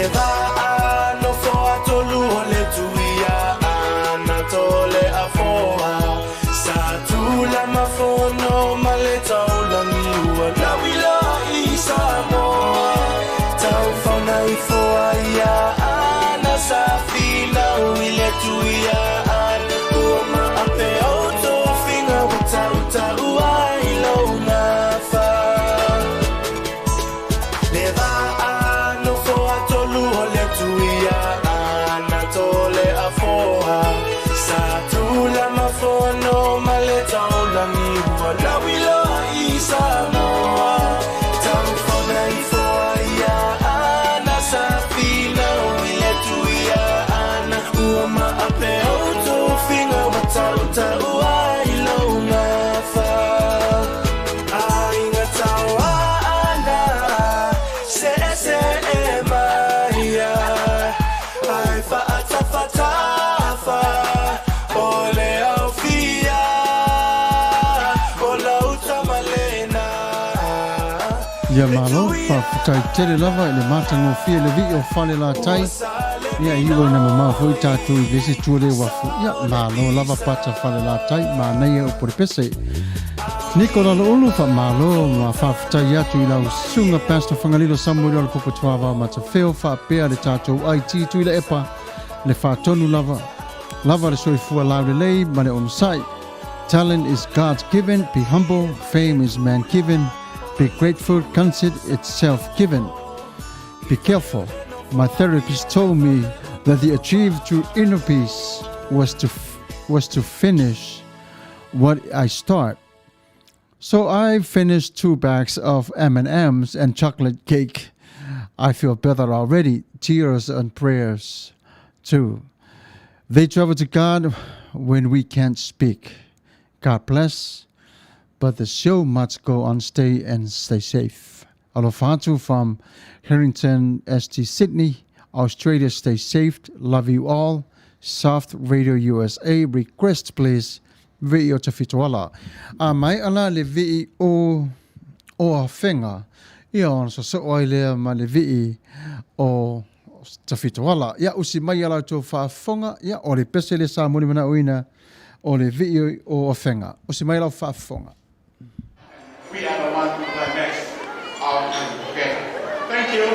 Speaker 2: Leva no foa tolu ole tuia ana tole afoa Satula mafono maleta ulamiua na wila Samoa tau fauna ifoa ia ana safina wile tuia ana uoma ape auto finga uta ua ilo unafa leva ano foa tolu ole tuia ana tole afoa satula mafono maleta ulamiua na wila Samoa
Speaker 1: Ya malo fa tai tere lava le mata ngo fie le vi o fale la tai ya iwo na mama foi tatu I vesi tule wa fu ya malo lava pata fale la tai ma nei o por pese Nicola lo ulu fa malo ma fa tai atu I la sunga pastor Fagalilo Samuelu Alopopo Tuavao Matafeo fa pea le tatu IT tu le epa le fa tonu lava le soi fu la le ma le on sai talent is God's given be humble fame is man given Be grateful, consider it self-given. Be careful. My therapist told me that the achieved true inner peace was to finish what I start. So I finished 2 bags of M&Ms and chocolate cake. I feel better already. Tears and prayers too. They travel to God when we can't speak. God bless. But the show must go on, stay safe. Alofa from Harrington, ST Sydney, Australia. Stay safe. Love you all. Soft Radio USA. Request, please. Video tafitoala. Mai ala le vi o afenga. Ia on so oile ma le vi o tafitoala. Ia usi mai ala to fafonga. Ia o le pesele Samuelu Manuia o le vi o afenga. Usi mai ala fafonga.
Speaker 6: We are the ones who play next out together. Thank you.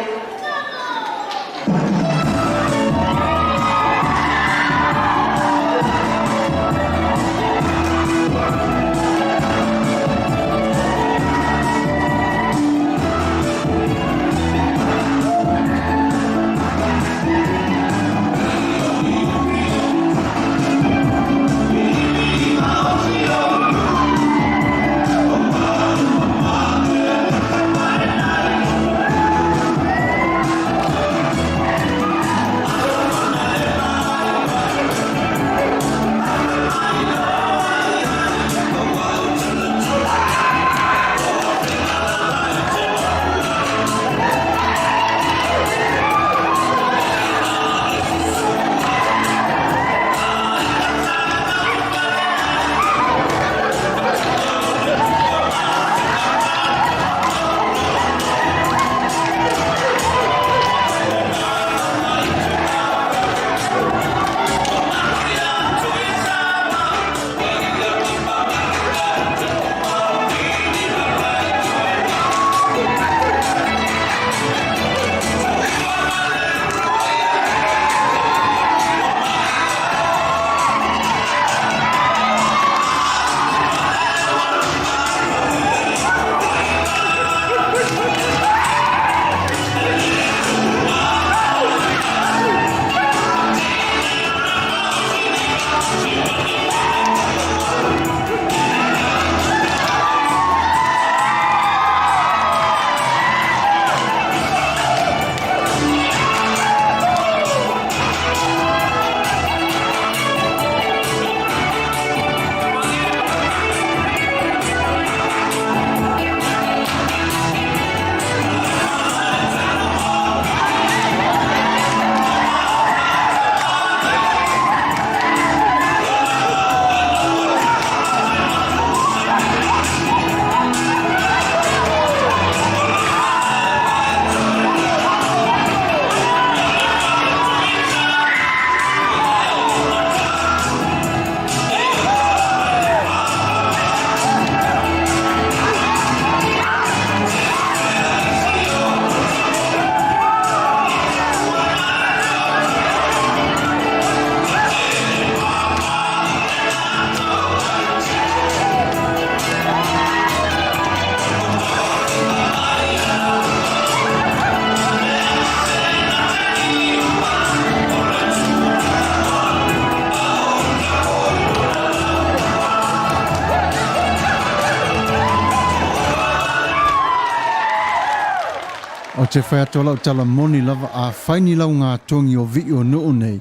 Speaker 1: te whai ato lau tala moni lava a whaini lau ngā tongi o vi o nuu nei.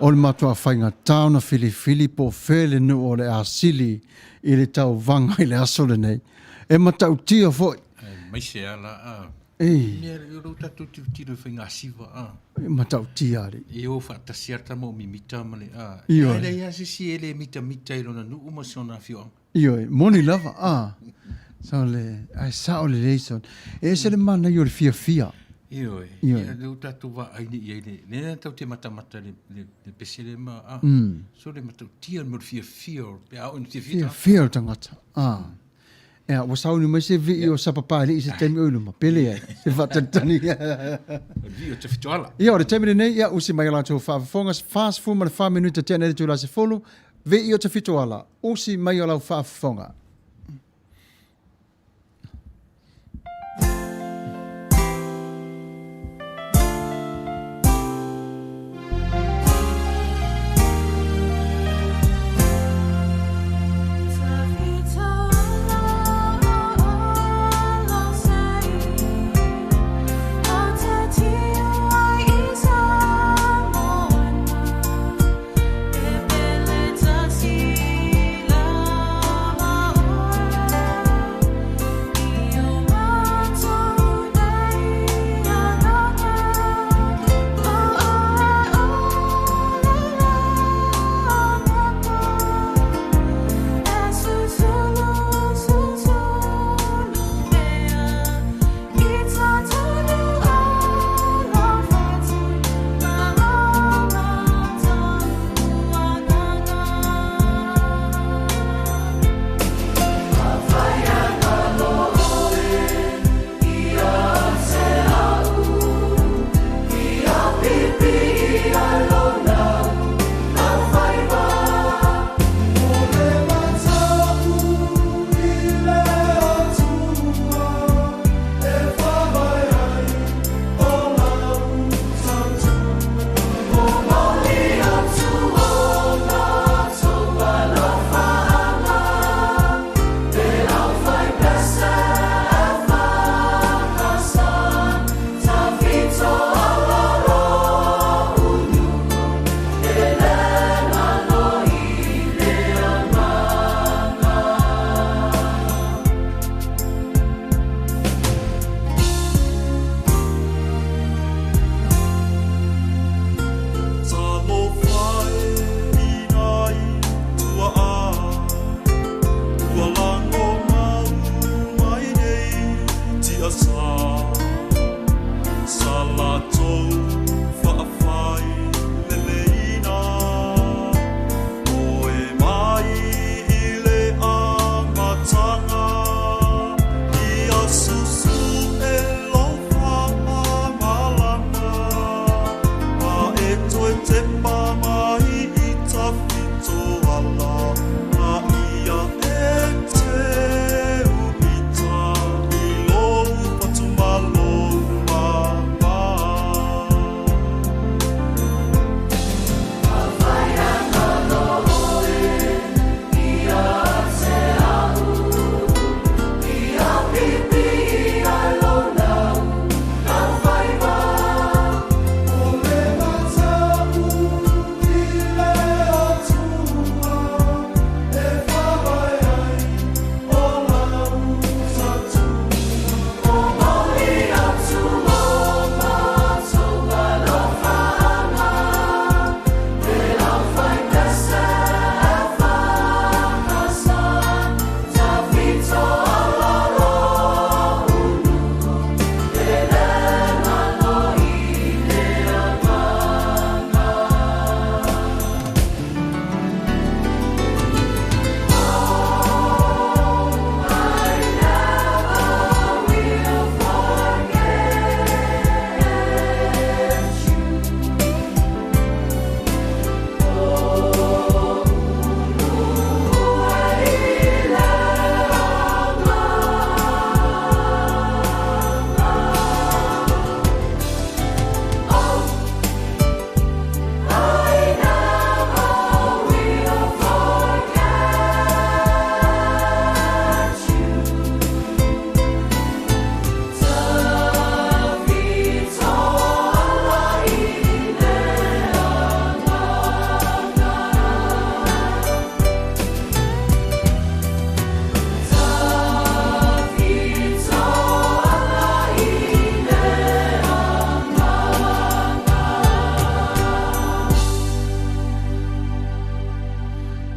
Speaker 1: O le matua whai ngā tauna fili po whele nuu o le a sili i le tau vanga i le asole nei. E matau tia foi.
Speaker 7: Mai se ala
Speaker 1: Ei.
Speaker 7: Nea re uro tatu tiro whai ngā siwa
Speaker 1: E matau tia ari.
Speaker 7: E o whaatasiata mo mi mita male
Speaker 1: Ioi.
Speaker 7: E rei ase si ele mita i rona nuu ma siona whioanga.
Speaker 1: Ioi, moni lava So le, ai sao le leison. E se le mana i o le fia.
Speaker 7: Ioi.
Speaker 1: Ioi.
Speaker 7: Ia le tatu wa aini i ele. Nena tau te matamata le pesele ma So le matau tia mo le fia o pe au ni fia.
Speaker 1: Fia o tangata. E wa sao ni mai se vi o sapapa le i se temi oilu ma pele ai. Se vatatani.
Speaker 7: Vi o te fitoala.
Speaker 1: Ia o le temi nei, ia usi mai ala tō whaafongas, fast food ma le 5 minuta tēnei le tūla se folu, vi o te fitoala, usi mai ala whaafonga.
Speaker 8: If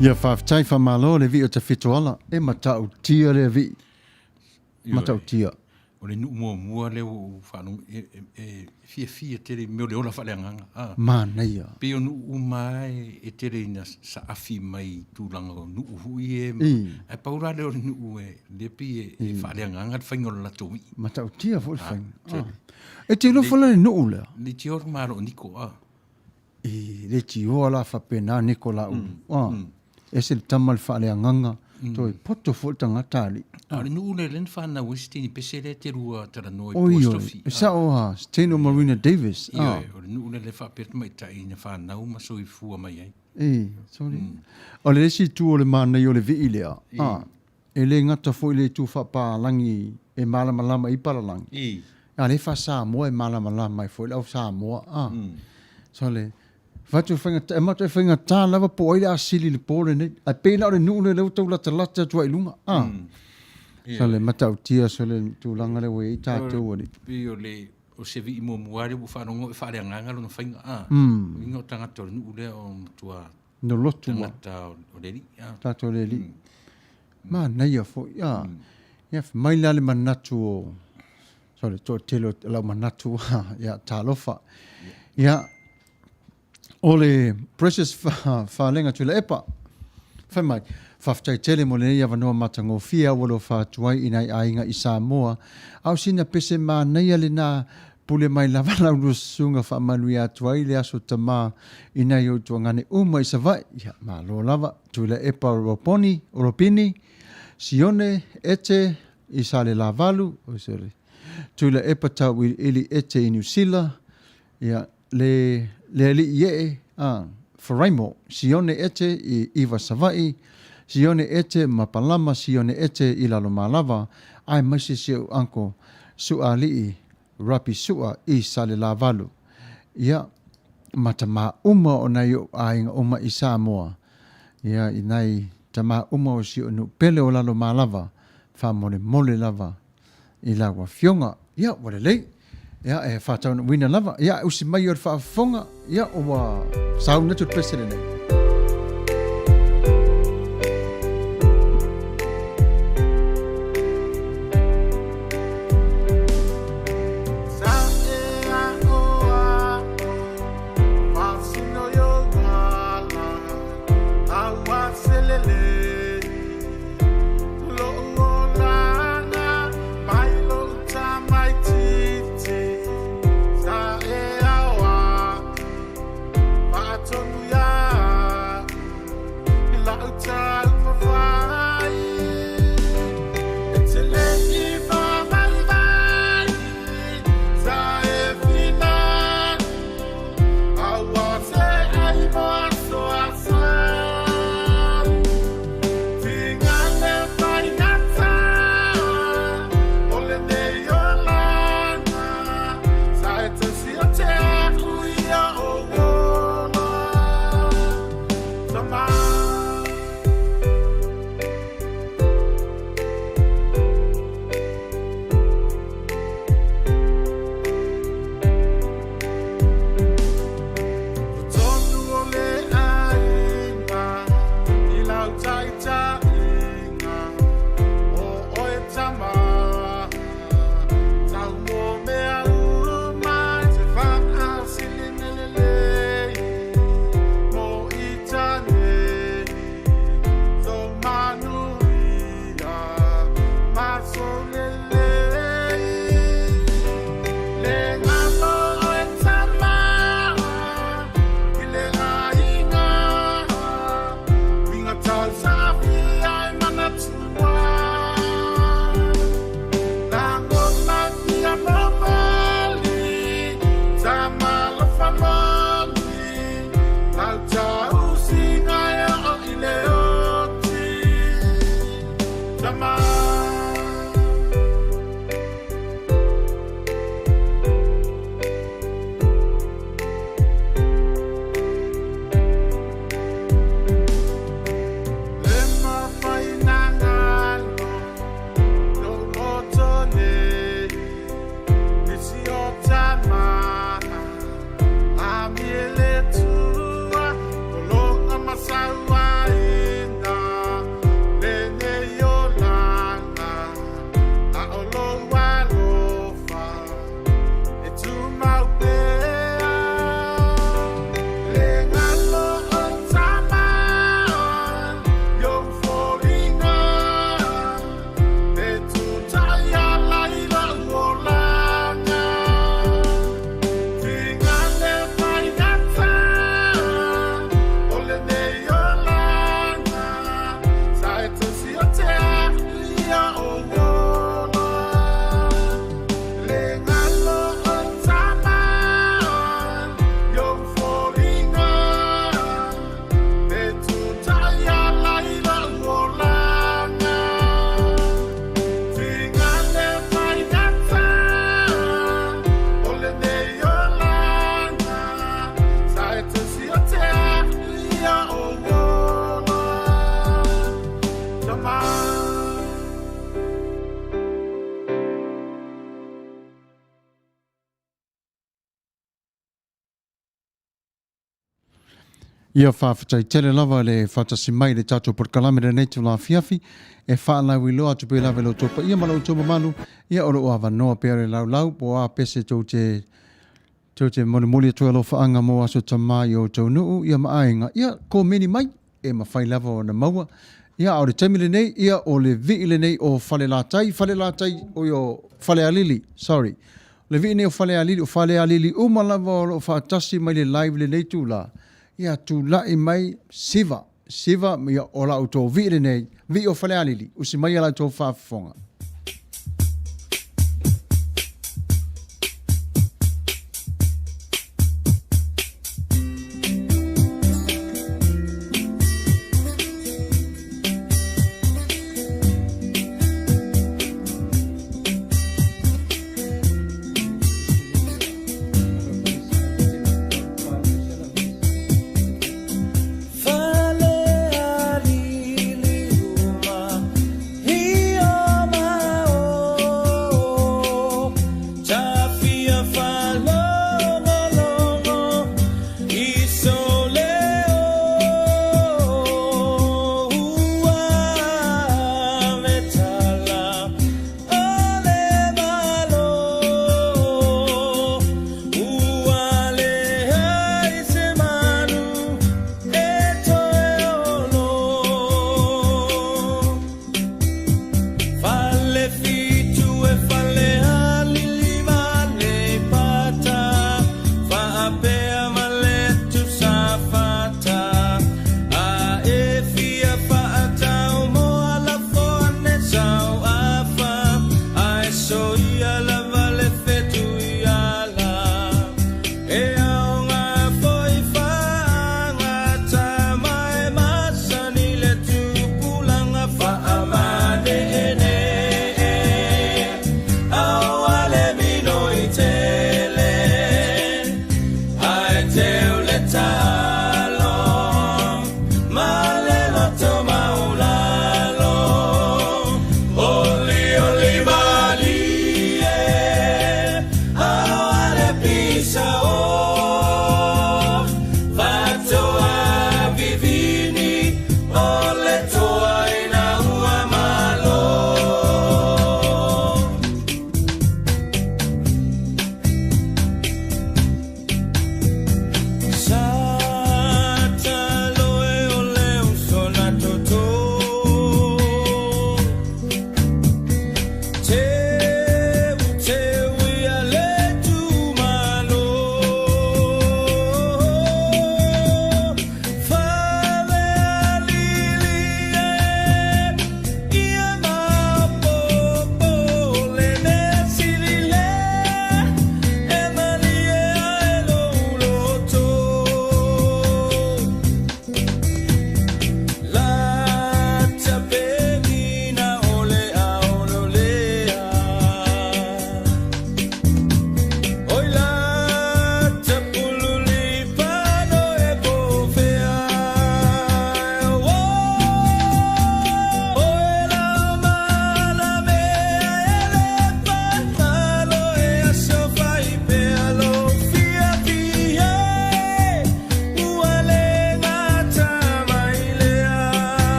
Speaker 1: Ia whaafitai whamalo le vi o te whituala, e matau tia le vi. Matau tia.
Speaker 7: O le mua le o whanau, fia tere meo le ola whaleanganga.
Speaker 1: Mana ia.
Speaker 7: Pe o mai e tere ina sa afi mai tūlanga o hui e. E paura le o le pi e whaleanganga te whaingola la towi.
Speaker 1: Matau tia fo le whainga. E te lo whala le nuu lea.
Speaker 7: Le te ora maro o niko a.
Speaker 1: Le ti o la whapena niko la u. E se le tama le whaleanganga. Toi poto fo tangata ali.
Speaker 7: Le nuu le len whana westini pese le te rua tara noi
Speaker 1: Oi,
Speaker 7: postofi.
Speaker 1: sa oha, Steno Marina Davis.
Speaker 7: O le nuu le whapet mai tai na whanau maso i fua mai ai.
Speaker 1: Sorry. O le si tu o le mana i o le vi lea. E le ngata fo i le tu whapalangi e malamalama i paralangi. Le fa Samoa e malamalama i fo i lau Samoa. So le, Fatu whainga, e mata e whainga tā lava po oile a sili le pōre nei. A pēna o le nuu le leu tau lata lata tua i lunga. So le matau tia so le tūlanga le wei i tātou wani.
Speaker 7: Pi o le, o se vi i mua muare bu whanongo e whare anganga lo na whainga. Inga o tangata o le nuu le o tua
Speaker 1: No lotu ma.
Speaker 7: tangata o le li.
Speaker 1: Tātou le li. Ma nei a fo, ia. Ia mai la le manatu o, sorry, tō telo lau manatu ia tālofa. Ia, o le precious whalenga tu le epa. Whai mai, whaftai tele mo le ia wanoa matango fia walo whatuai inai ainga i Samoa. Au sina pese ma nei ale na pule mai la walau rusunga wha Manuia atuai le aso tama inai o tuangane uma i savai. Ia, ma lo lava, tu le epa oropini, sione ete i sale la valu, tu le epa tau ili ete i New Zealand. Ia, le li ie Faraimo, sione ete i Iwa Savai, sione ete Mapalama, sione ete i Lalo Malava, ai maisi siu anko sua li rapi sua i sale la valu. Ia, matama uma o nai o ainga uma i Samoa. Ia, i nai tama uma o siu nu pele o Lalo Malava, wha mole lava i lawa fionga. Ia, wale lei. Ia, e whātau na wina lava. Ia, usi mai o whaafonga. Ia, o wa sauna tu pesere nei.
Speaker 8: Manuia
Speaker 1: Ia whawhatai tele lava le whatasi mai le tātou por kalamere nei tu la fiafi e whaalawi loa tu pe lawe lo topa ia malau tōma manu ia oro o awa noa pere lau po a pese tō te moni atua lo whaanga mo aso tamai o tau nuu ia maaenga ia ko meni mai e ma whai lava o na maua ia o le temile nei ia o le viile nei o whale lātai o yo whale alili sorry le viile nei o whale alili uma lava o lo whaatasi mai le live le nei tū la ia tu lai mai siva ia o la auto viile nei vi o whale alili usi mai ala tō whaafonga.
Speaker 5: Vala'auina,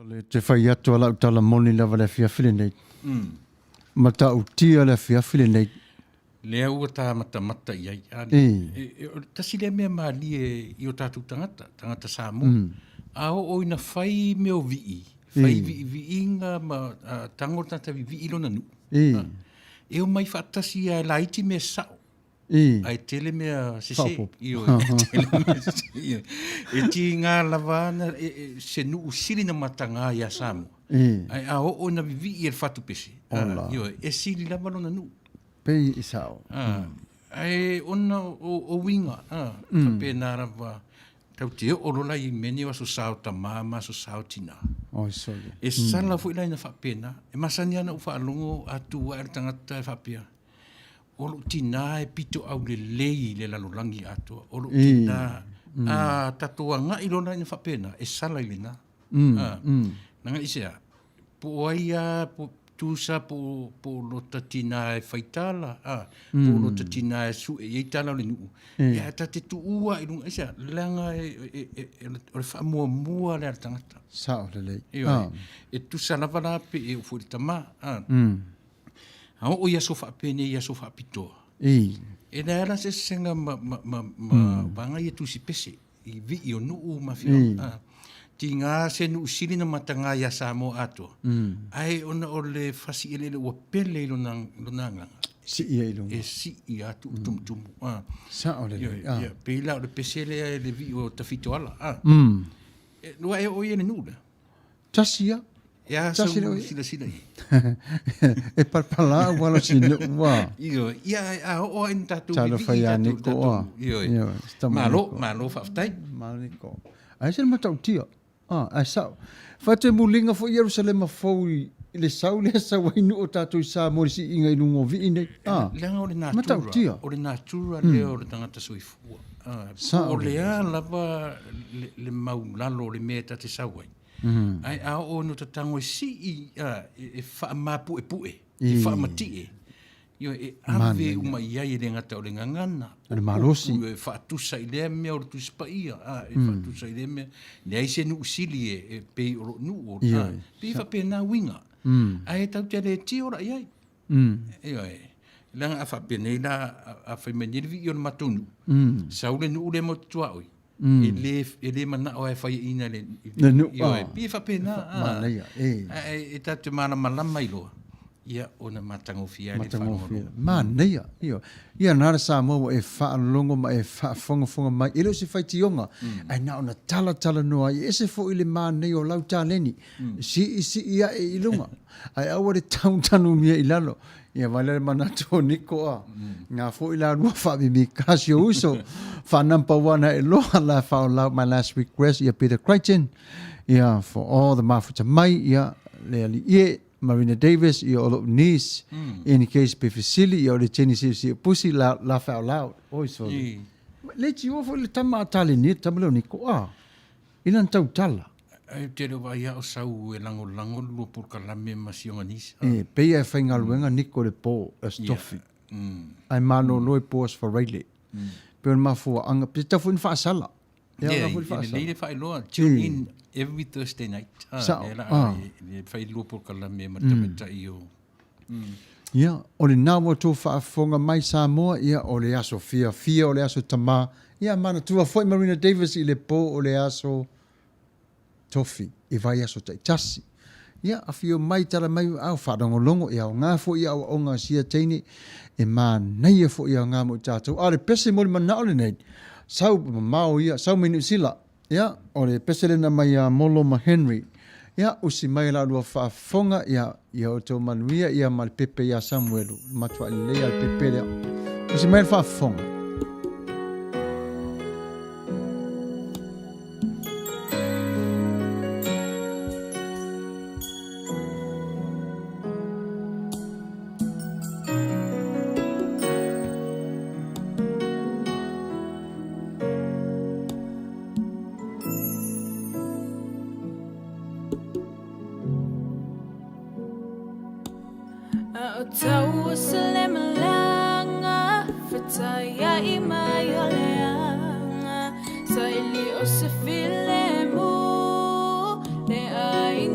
Speaker 1: Le te whai atu ala utala moni lava le fia while nei. Mata utia le fia while nei.
Speaker 7: Lea ua tā mata i ai. Tasi lea mea maali i o tātou tangata Samoa. A o ina whai meo vii. Whai vii inga ma tango tata vii lona nu. E o mai whaatasi a laiti mea sao. Ai tele mea sese. E ti ngā lawana se nuu siri na matanga i a Samoa. Ai a o na vii e whatu pese. E siri lava lona nu.
Speaker 1: Pei i sao.
Speaker 7: Ai ona o winga. Pena rawa. Tau te orola i meni wa so sao ta mama so sao tina.
Speaker 1: Sorry.
Speaker 7: E sala fu ila ina whapena. E masani ana ufa alongo atua e tangata e whapea. Olo tina e pito au le lei le lalolangi atua. Olo tina a tatua nga ilona ina whapena. E sala ilina. Nanga isea. Po aia, po tusa po lota tina e whaitala. Po lota tina e su e eitala le nuu. Ia ta te tu ua i lunga isa. Langa o le whamua le tangata.
Speaker 1: Sao le lei.
Speaker 7: E tusa lava la pe e ufuri tama. O ia so whapene, ia so whapitoa. E na era se senga wanga ia tusi pese. I vi i o nuu mawhia. Ti ngā se nuu siri na matanga ia Samoa atua. Ai ona o le whasi ele le ua pele i lona nganga.
Speaker 1: Si ia i lunga.
Speaker 7: E si i atu tumutumu.
Speaker 1: Sao le lei.
Speaker 7: Peila o le pesele e le vi o tawhito ala. Lua e o ia le nula.
Speaker 1: Tasia.
Speaker 7: Ia sau sila i.
Speaker 1: E parpala wala si nua.
Speaker 7: Ia a o in tatu.
Speaker 1: Talo whaiane ko oa.
Speaker 7: Malo whaftai.
Speaker 1: Malo ko. Ai se matau tia. Ai sao. Fate mulinga fo Jerusalem fo i le sau le sau inu o tātou sa mori si inga inu ngō vi ine.
Speaker 7: Lenga o le nātura. O le nātura le o le tangata soifua. O le a lava le maulalo le mea tate sauai. Ai a o no tatango si e wha mapu e pue. E wha matie. Io e ave uma iai le ngata o le ngangana.
Speaker 1: Le marosi.
Speaker 7: E whaatusa i lea mea o le tuspa ia. E whaatusa i lea mea. Le aise nu usili e pei o nu o. Pei whapena winga. Ai tau te le ti ora iai. Langa a whapena i la a whaimanirivi i o le matonu. Saule nu ule mo tuaoi. E le mana o e whai ina le. Pei whapena. E tau mana malama i loa. Ia ona matangofia le whanongo.
Speaker 1: Maneia. Ia nara Samoa e whaalongo ma e whaafonga mai. Ilo se whaitionga. Ai na ona tala noa. I ese fo ile manei o lau tāleni. Si ia e ilunga. Ai awa re tautanu mia ilalo. Ia wale manato nikoa. Ngā fo ila rua whaamimi kasio uso. Whanampa wana e loa la whaolau my last request. Ia Peter Crichton. Ia for all the mafuta mai. Ia le ali ie. Marina Davis, i o Nice, in case pe Fisili, i o le Tennessee, si pusi la whao lau. Oi, so. Le ti ofo le tama atale ni, tamalo ni ko, ilan tau tala.
Speaker 7: Ai te rewa ia o sau e lango lua por kalame masionga Nice.
Speaker 1: Pei e whainga luenga niko le po, as tofi. Ai mano loi po as whareile. Pe on mafua anga, pe tafu in whaasala.
Speaker 7: Yeah, le whailoa, tune in every Thursday night. Le whailoa por kalame matameta i o.
Speaker 1: Ia, o le nawa tō whaafonga mai Samoa, ia o le aso fia o le aso tamā. Ia, mana tua foi Marina Davis i le po o le aso tofi, i vai aso taitasi. Ia, a fio mai tala mai au whaadongolongo, ia o ngā fo ia o ngā sia teine, e mā neia fo ia ngā mo tātou. A le pese mori mana ole nei, sau mau ia, sau minu sila, ia, o le pese lena mai a Molo ma Henry, ia, usi mai la lua whaafonga, ia o tau Manuia, ia ma le pepe ia Samuelu, matua i lea le pepe lea, usi mai la whaafonga.
Speaker 8: Sa ili o se file mo le ai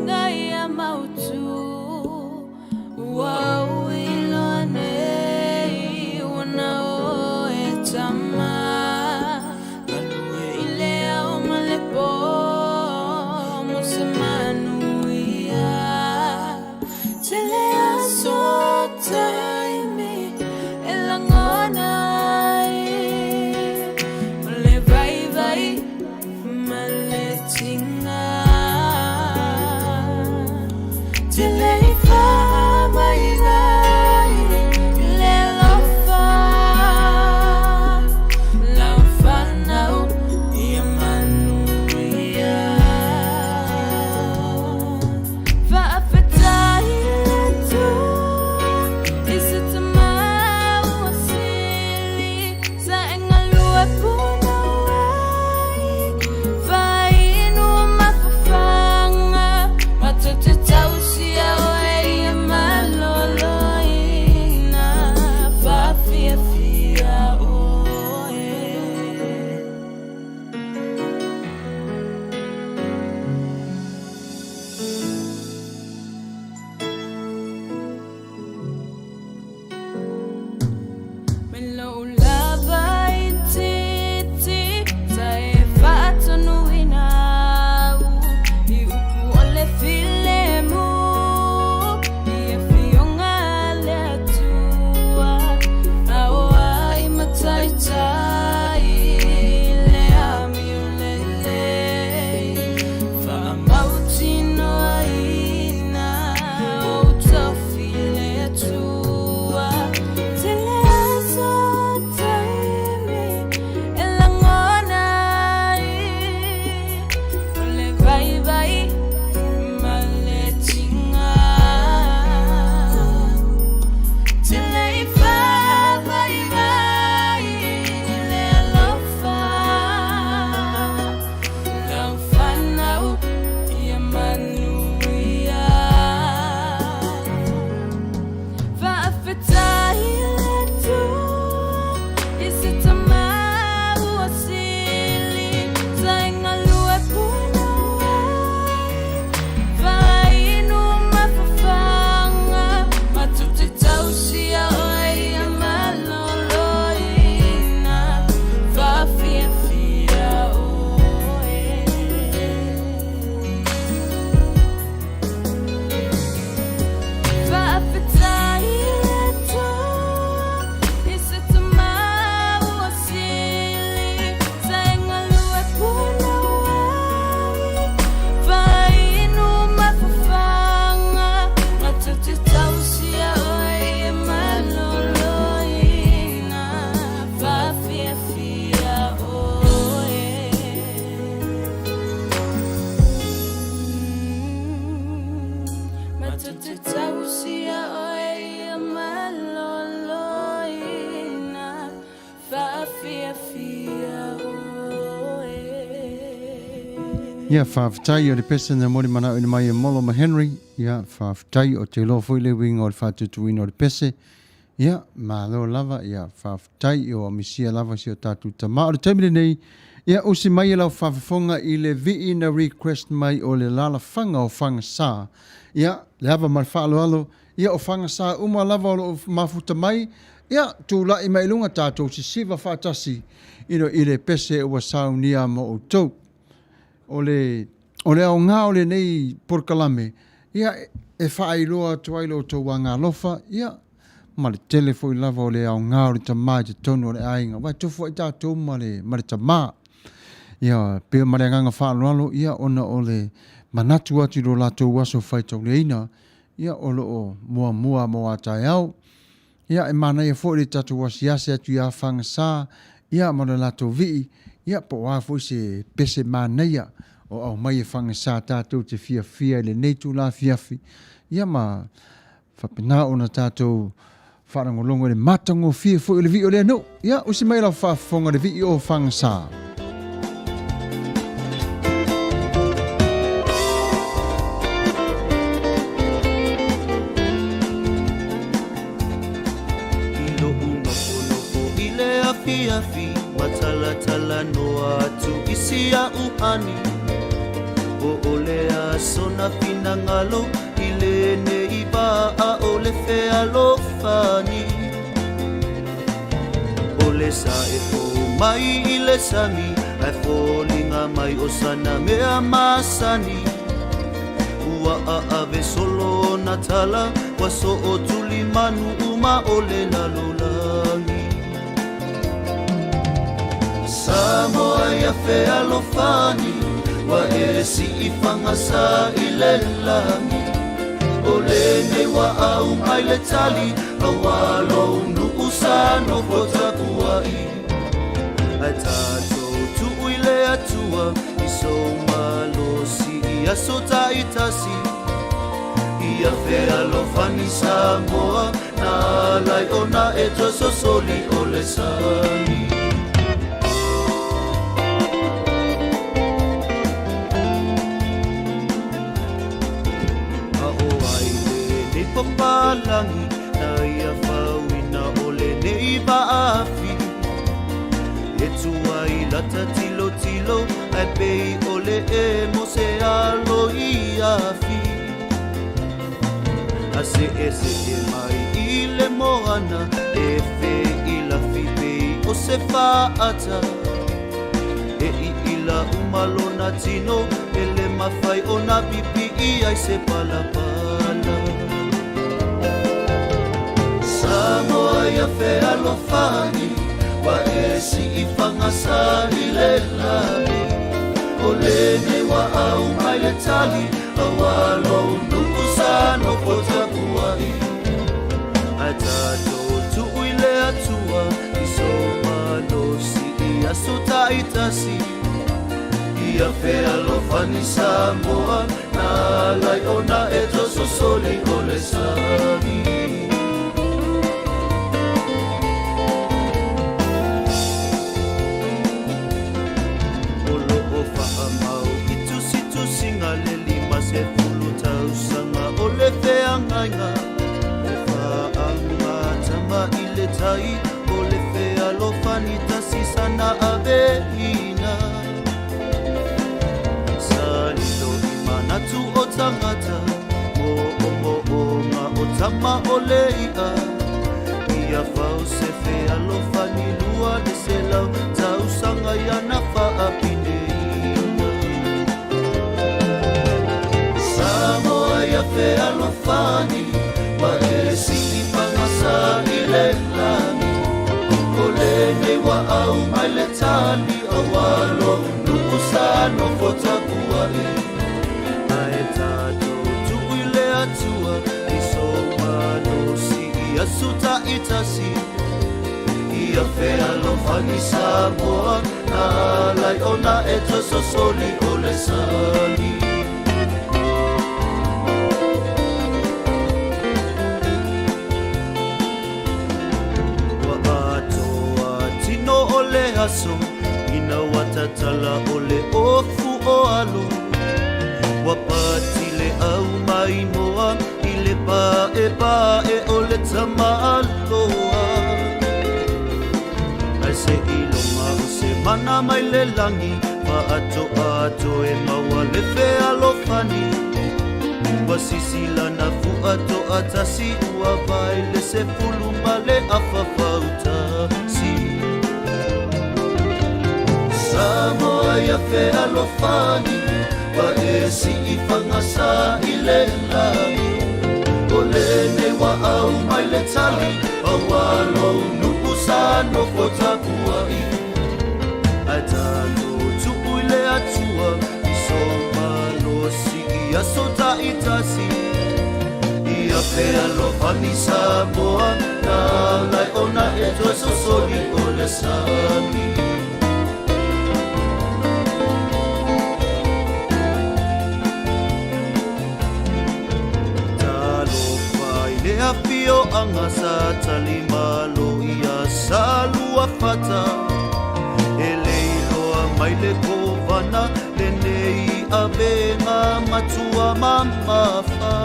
Speaker 1: Ia whawhitai o le pesa na mori mana ina mai e molo ma Henry. Ia whawhitai o te lofo ile winga o le whatutuina o le pese. Ia malo lava ia whawhitai o amisia lava si o tatu tama. O le taimile nei, ia usi mai e lau whawhifonga i le vi na request mai o le lala whanga o whanga sā. Ia le hava mai whaalo alo, ia o whanga sā uma lava o mafuta mai. Ia tū lai mai lunga tātou si siva whātasi ino i le pese ua saunia mo o tau. O le au ngā o le nei porkalame, ia e whaailoa tuailo o tau wanga lofa, ia ma le telefo i lava o le au ngā o le tamai te tonu o le ainga, wai tofu ai tātou ma le tamā. Ia pia ma le nganga whaaloalo, ia ona o le manatu ati lo lātou waso whaitau le ina, ia o lo o mua mo atai au, ia e mana ia fo le tātou wasiase atu ia whanga sā, ia ma le lātou vii, ia po wafo se pese manaia o au mai e whanga sā tātou te fia le neitu la fiafi. Ia ma whapena o na tātou wharangolongo le matango fia fo le vi o le no. Ia usi mai lau whafonga le vi o whanga sā.
Speaker 5: Matala noa tu isia uani o olea sona na finangalo ile nei ba a ole fe alofani ole sa e fo mai ile sami ai folinga mai osana me amasani ua a ave solo natala waso o tuli manu uma ole lalolangi Samoa ya fe alofani wa esi ifanga sa ilelangi ole ne wa au mai le tali awalo nu usano fota kuai atato tu ile atua iso malo si ia sota itasi ia fe alofani Samoa na lai ona e joso soli ole sani Palangi na ia Vala'auina ole nei baafi e tuai lata tilo tilo ai pei ole e mose alo iafi ase ese e mai ile moana e fe ila fi pei o se faata e ila umalona tino ele mafai ona pipi ai se palapala Samoa ya fe alofani wa esi ifanga sa ilelani ole ne wa au mai le tali awalo nuku sano pota kuai atato tu ile atua iso malo si ia suta itasi ia fe alofani Samoa na lai ona e joso soli ole sami se fulu tau sanga ole feangainga e whaanga tama ile tai ole fea lofani tasi sana aveina salilo imana tu o tangata o nga o tama ole ia ia fau se fea lofani lua de selau tau sanga yana whaapine Samoa ya fe alofani wa esi ifanga sa ilelani ole ne wa au mai le tali awalo nuku sano fota kuai aetato tu ile atua iso mano si ia suta itasi ia fe alofani Samoa na lai ona e joso soli ole sani aso ina watatala ole ofu o alo wapatile au mai moa ile pa e ole tama aloa ai se ilonga o se mana mai le langi pa ato e maua le fe alofani wasisila na fu ato atasi ua vai le se fulumba le afafauta si Samoa ya fe alofani wa esi ifanga sa ilelani ole ne wa au mai le tali awalo nuku sano fota kuai atalo tu ile atua iso malo si ia sota itasi ia fe alofani Samoa na lai ona e joso soli ole sami Pio anga sa talimalo ia salua fata Eleilo mai le kovana le nei avenga matua mamafa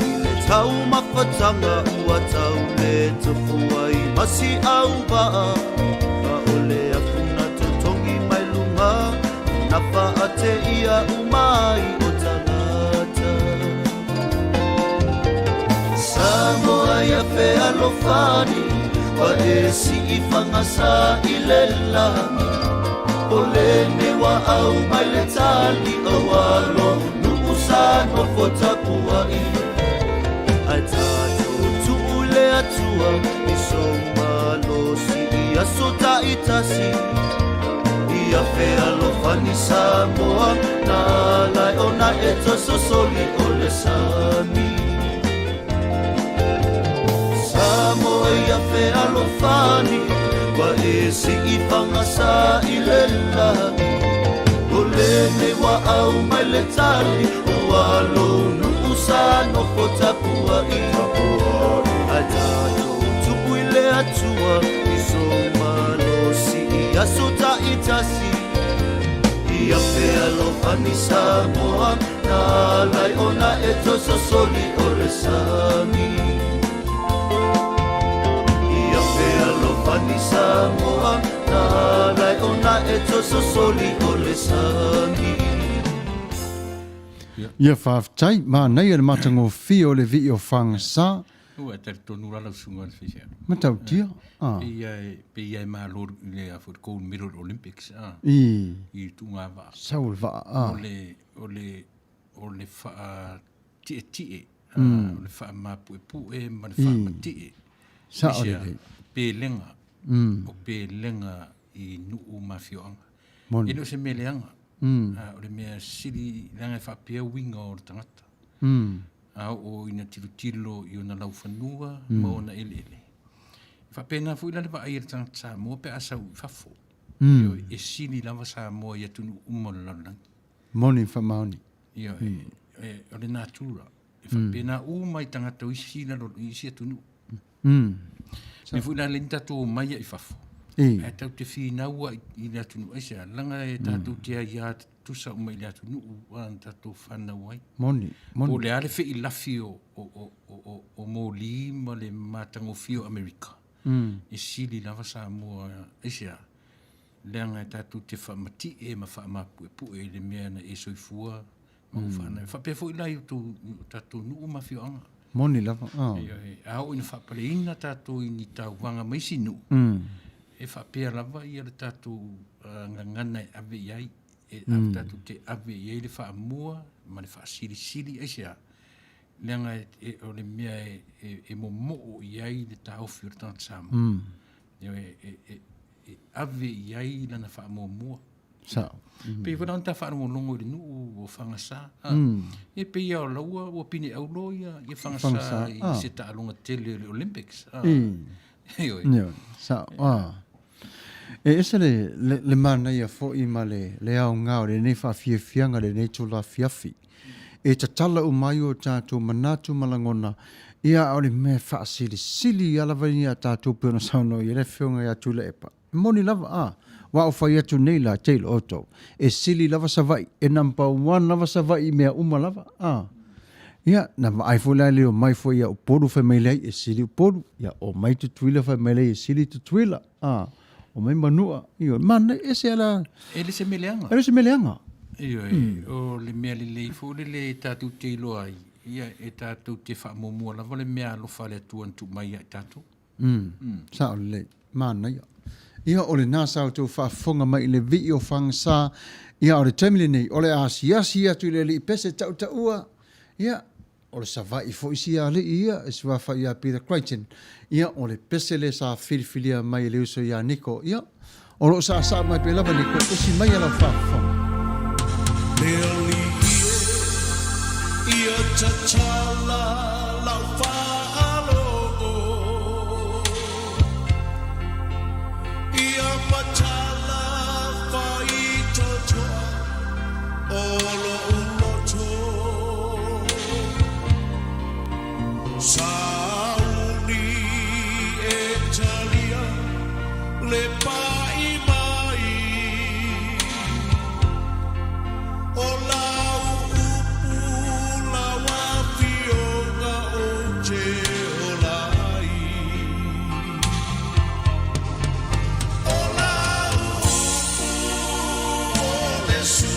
Speaker 5: Ile tau mafatanga ua tau le tofuai masi au baa Ole afuna totongi mai lunga na afa ate ia umai o tangata Samoa ia fe alofani wa e si I whangasa I le langi o lene wa au mai le tali o walo nuku sa no fotakua I ai tātou tuu le atua I so malo si ia sota I tasi Ia fe alofani Samoa na lai ona e toso soli o le sami Samoa ia fe alofani wa e si I whangasa I le langi o lene wa au mai le tali o alo nuku sa no fotakua I ai tātou tuu le atua I so malo si ia sota I tasi Ia fe alofani Samoa na lai ona e toso soli o le sami Ia fe alofani Samoa na lai ona e toso soli o le sami
Speaker 1: Ia whaafitai, mā nei e matango fi o le vi o whangasa.
Speaker 7: Ua te tonu rala sunga le fisia.
Speaker 1: Matau tia.
Speaker 7: Pe ia ma lor le a for gold medal Olympics. I tunga va.
Speaker 1: Saul va.
Speaker 7: O le fa tie. O le fa ma pue ma le fa ma tie.
Speaker 1: Sa o le.
Speaker 7: Pe lenga. O pe lenga I nuu mafioanga.
Speaker 1: Moni.
Speaker 7: Ino se meleanga. O le mea siri langa whapea winga o le tangata. O ina tilo I ona lau whanua, ma ona ele. Whapena fu ila le wa aira tangata Samoa pe asau I whafo. E siri lava Samoa ia tunu umona lalangi.
Speaker 1: Moni whamaoni.
Speaker 7: Ia, o le natura. Whapena mai tangata o isi lalo isi atunu. Me fu ila le nitato mai I whafo. E tau te whinaua I le atunu aisa. Langa e tātou te ia tusa umai le atunu an tātou whanau ai.
Speaker 1: Moni.
Speaker 7: O le ale whi I lafi o mōli ma le mātango whio Amerika. E sili lava Samoa aisa. Leanga e tātou te whamati ma whamapu e pu le mea na e soifua. Ma whanau. Whapea fo ilai o tātou nuu ma whio anga.
Speaker 1: Moni lava.
Speaker 7: Au ina whapale ina tātou I ni tau wanga maisi nuu. E whapea lava I le tātou ngangana e ave iai. E tātou te ave iai le whaamua, ma le whaasiri-siri aisia. Leanga o le mea e momo iai le tāofi o le tangata Samoa. E ave iai lana whaamua.
Speaker 1: Sa.
Speaker 7: Pe whanau ta whaamolongo I le nuu o whangasa. E pe ia o laua, o pine aulo ia whangasa I se taalonga tele le Olympics.
Speaker 1: Sa. E ese le mana ia fo I ma le au ngā o le nei whawhiawhianga le nei tula fiafi. E tatala o mai o tātou manatu malangona ia o le mea whaasiri-sili alavani a tātou pēno sauno I le whionga ia tula epa. Moni lava wa o whai atu nei la teil oto. E sili lava savai. E number 1 lava savai mea uma lava. Ia, na ai fo lai leo mai fo ia o poru whai mai lei e sili o poru. Ia, o mai tu tuila whai mai lei e sili tu tuila. O mai manua. Ia, mana e se ala...
Speaker 7: E le se meleanga.
Speaker 1: E le se meleanga.
Speaker 7: Ia, o le mea le lei fo le tātou te ilo ai. Ia, e tātou te whaamomua lava le mea alofa le atuan tu mai ai tātou.
Speaker 1: Sa o le lei. Mana ia. Ia o le nasa o tau whaafonga mai le vi o whangasa. Ia o le temile nei, o le asi atu le li pese tau taua. Ia, o le savai fo isi a le ia, e swa wha ia Peter Crichton. Ia, o le pese le sa whiriwhiria mai le uso ia Niko. Ia, o lo sa mai pe lava Niko, usi mai ala whaafonga.
Speaker 2: Nearly ia tachala lau whaalo. Ia matala whaito toa olo uloto. Sauni e talia le pai mai. O lau upu la wapionga o te olai. O lau upu o le su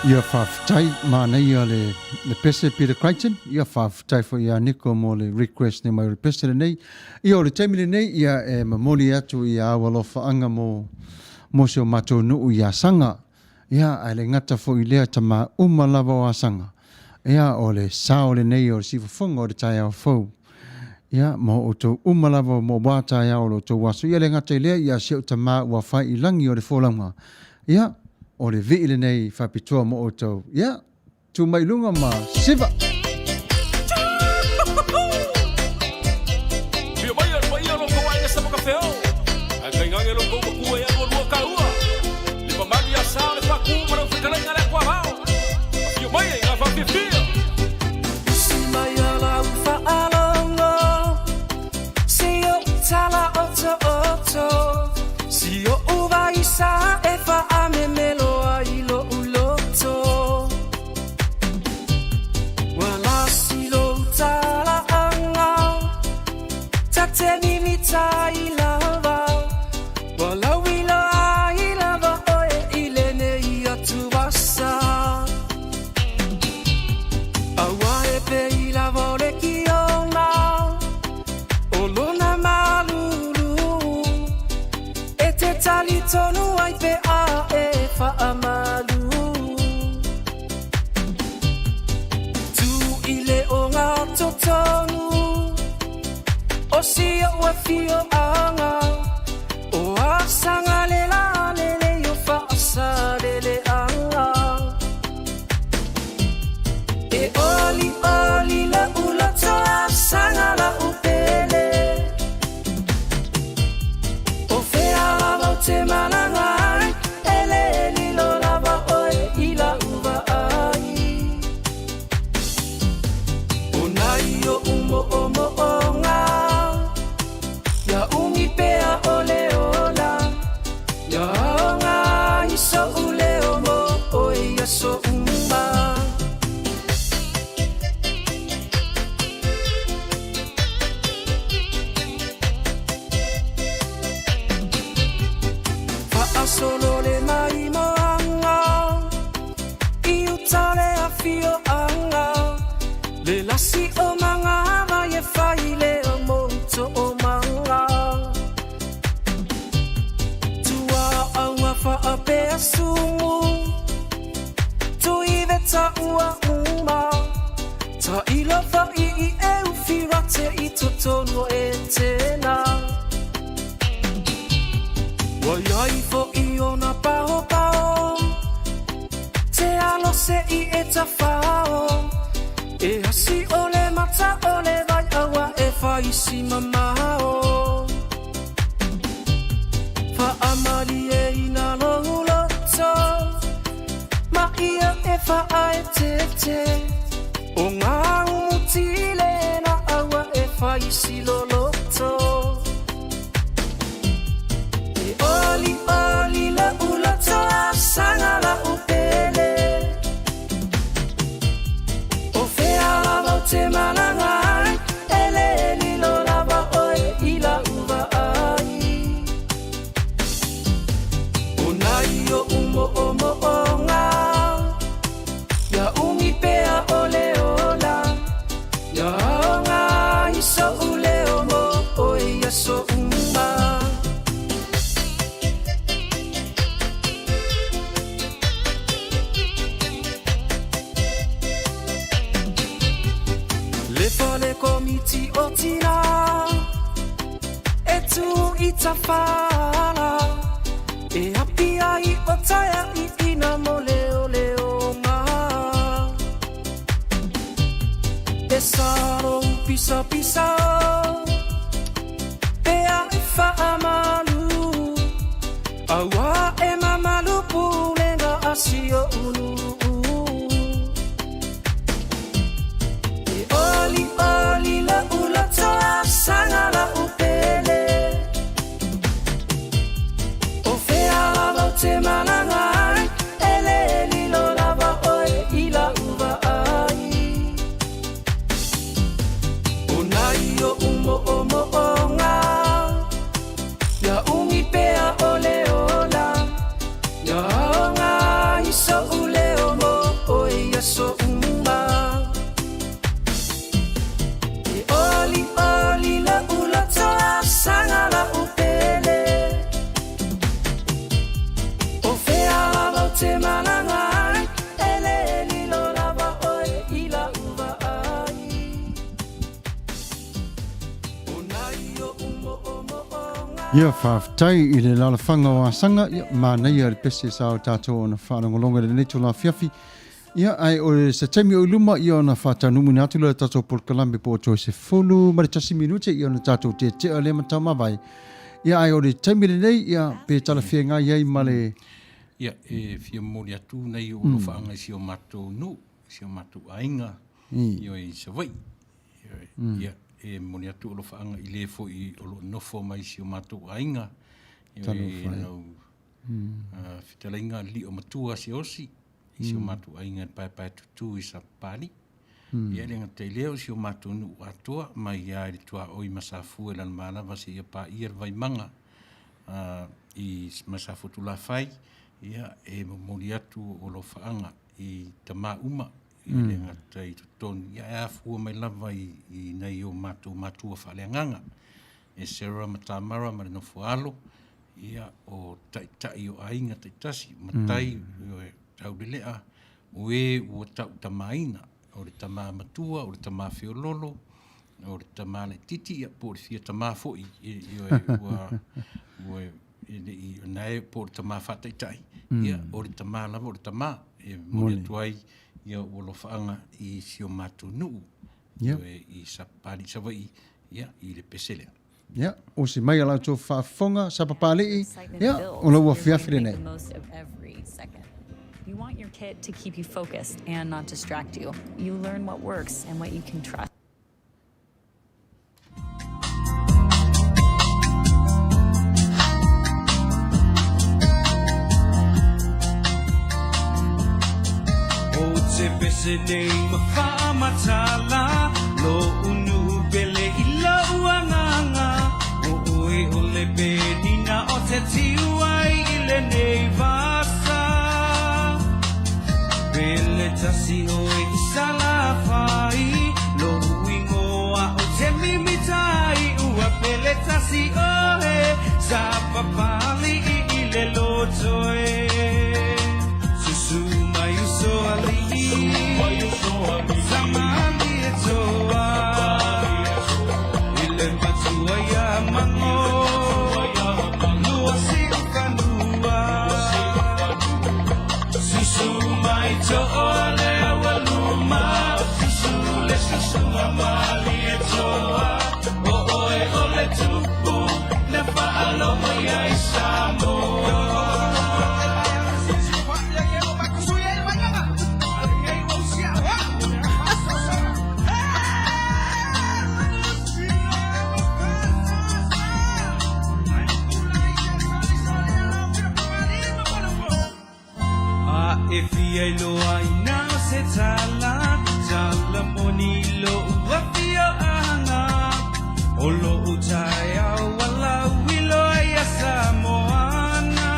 Speaker 1: Ia whawhitai mana ia le pese Peter Crichton, ia whawhitai fo ia Nico mo le request ne mai le pese le nei. Ia o le taimile nei ia e mamoli atu ia awalofa anga mo seo matou nuu ia sanga. Ia ai le ngata fo i lea tama lava o a sanga. Ia o le sao le nei o le sifafonga o le tai au fau. Ia mo o tau lava mo wata ia o lo tau waso. Ia le ngata i lea ia seo tama ua whai i langi o le fōlanga. Ia o le viile nei whapitua mo o tau. Ia, tu mai lunga ma siva.
Speaker 8: Pio mai al mai alo ko ai sa Matafeo. Ai ngange lo ko ku ai alo lo kaua. Le mamali a sa le pa ku mo fika la ngale Tuavao. Pio mai ai la fafifia.
Speaker 5: Si mai ala fa alongo. Si o tala oto. Si o uva isa e fa amemelo. Tonu ai pe a e fa amalu tu ile o ngā totonu o si o e fio anga o a sanga le la le yo fa sa le anga e oli la ula toa sanga la upele o fea la te malangai ele lilo lava oe ila uva ai onai o umo onga ya umi pea ole ola ya Le lasi o manga vai e fai le o moto o manga Tua aua fa a pe asungu Tu i veta ua uma Ta ilo fa i e ufira te i totono e tena Waiai fo i ona pao pao Te alo se i e ta fao E hasi ole mata ole vai awa e fai si mamao Fa amali e ina lohuloto Ma ia e fa ai te te O ngā umutile na awa e fai si loloto E oli oli la ulato sanga la upele Te malangai, ele li lo lava oe I la uva ai Unai o umo omo onga Ya ungi pea ole ola Ya onga iso ule omo oe ya so uma Le komiti o tina E tu I tafala E api ai o taia I ina mo leo leo ma E saro pisa pisa Pea I fa amalu Awa e mamalu pulenga asio unu Oli oli la ulata sanga la upele O fea lava te malangai ele li lo lava oe I la uva ai Unai o umo omo onga Ya ungi pea ole ola Ya onga iso ule omo oe ya so umba Oli oli la ulata sanga la upele O fea lava te malangai ele li lo lava oe I la uva ai Unai o umo omo onga
Speaker 1: Ia whawhtai I le lala whanga o asanga, ma nei ar pese sa o tātou na whanangolonga le neto la whiawhi. Ia ai o se temi o luma I ona whatanumu ni atu le tātou porkalambe po o se folu, mare tasi minute I ona tātou te o le matau mawai. Ia ai o le temi le nei, ia pe tala whienga iai male.
Speaker 7: Ia e fia mori atu nei o lo whaanga si o matou nu, si o matou ainga, I o I sawai. Ia e mori atu o lo whaanga I le fo I o lo nofo mai si o matou ainga. Ia e nau whitalainga li o matua si osi. I si o mātou ainga pai tutu I sa pāli. Ia renga te leo si o mātou nu atua, mai ia I Tuavao I masafu e lan mānawa se ia pā ia vai manga I masafu tu la whai, ia e mori atu o lo whaanga I tamā uma, I renga te tutoni. Ia e afua mai lava I nei o mātou mātua whaleanganga. E Sarah Matamara ma no fualo, ia o tai o ainga taitasi, matai tau de lea, o e ua tau tamaina, o le tamā matua, o le tamā whiololo, o le tamā le titi, ia po le fia tamā foi, I nae po le tamā whataitai, ia o le tamā lava, o le tamā, e mori atuai, ia o lo whaanga I si o mātou nuu, I sa pāli sawai, ia I le peselea.
Speaker 1: Ia, o se mai ala tō whaafonga, sa papalei, ia, o la ua whiawhire nei.
Speaker 9: You want your kit to keep you focused and not distract you. You learn what works and what you can trust.
Speaker 5: Tasi o I sala fai
Speaker 2: mali e toa o oe ole tupu na whaalomo ia I Samoa.
Speaker 10: If I loaina se tala monilo wapio anga olo utaya wala wilo ya Samoana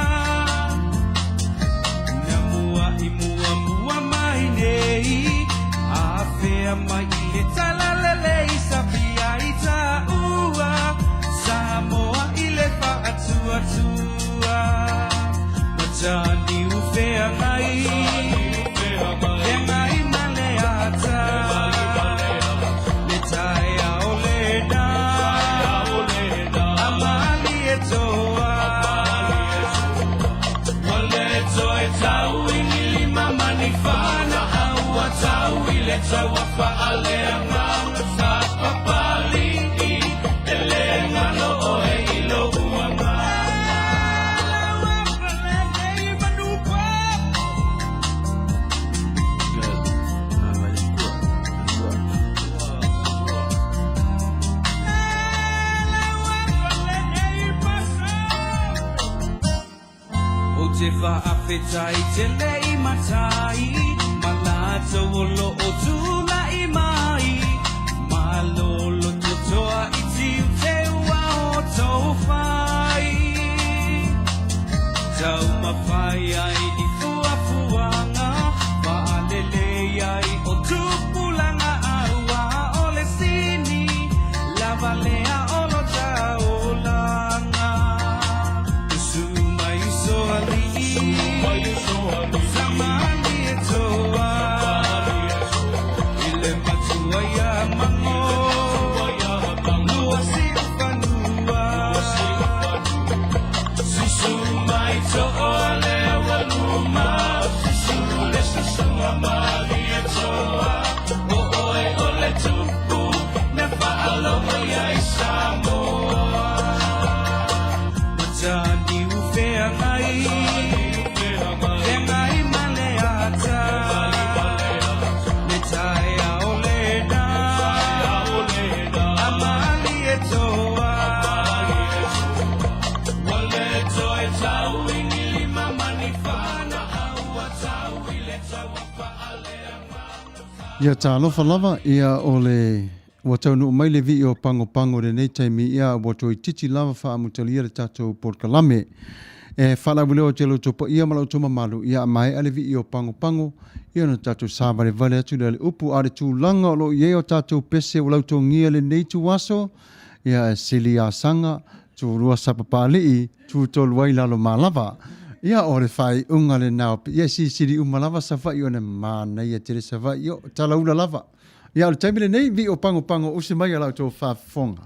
Speaker 10: namua imua mua mainei afea mai le tala lele isapia ita ua Samoa ile fa atua tua majani ufea ngai Fa afetai tele I matai malato lo otula I mai malolo totoa iti te wa otofai tau mafai ai I fuafuanga fa alele ai otupulanga awa ole sini la valea olo taolanga sumai so ali
Speaker 1: Ia tālofa lava ia o le ua taunu mai le vi o pango le nei taimi ia ua toi titi lava whaamutalia le tātou Port Kalame. Whalawileo te lo topa ia malau tuma malu ia mai ale vi o pango ia no tātou sāware vale atu le upu are tūlanga o lo ie o tātou pese o lautou ngia le nei tu waso ia sili a sanga tu rua sapapalii tu toluai lalo malava. Ia ore fai unga le nao. Ia si siri umalava sa fai o ne mana ia tere sa fai. Ia tala ula lava. Ia ole taimile nei vi o pango usi mai alau tō whafonga.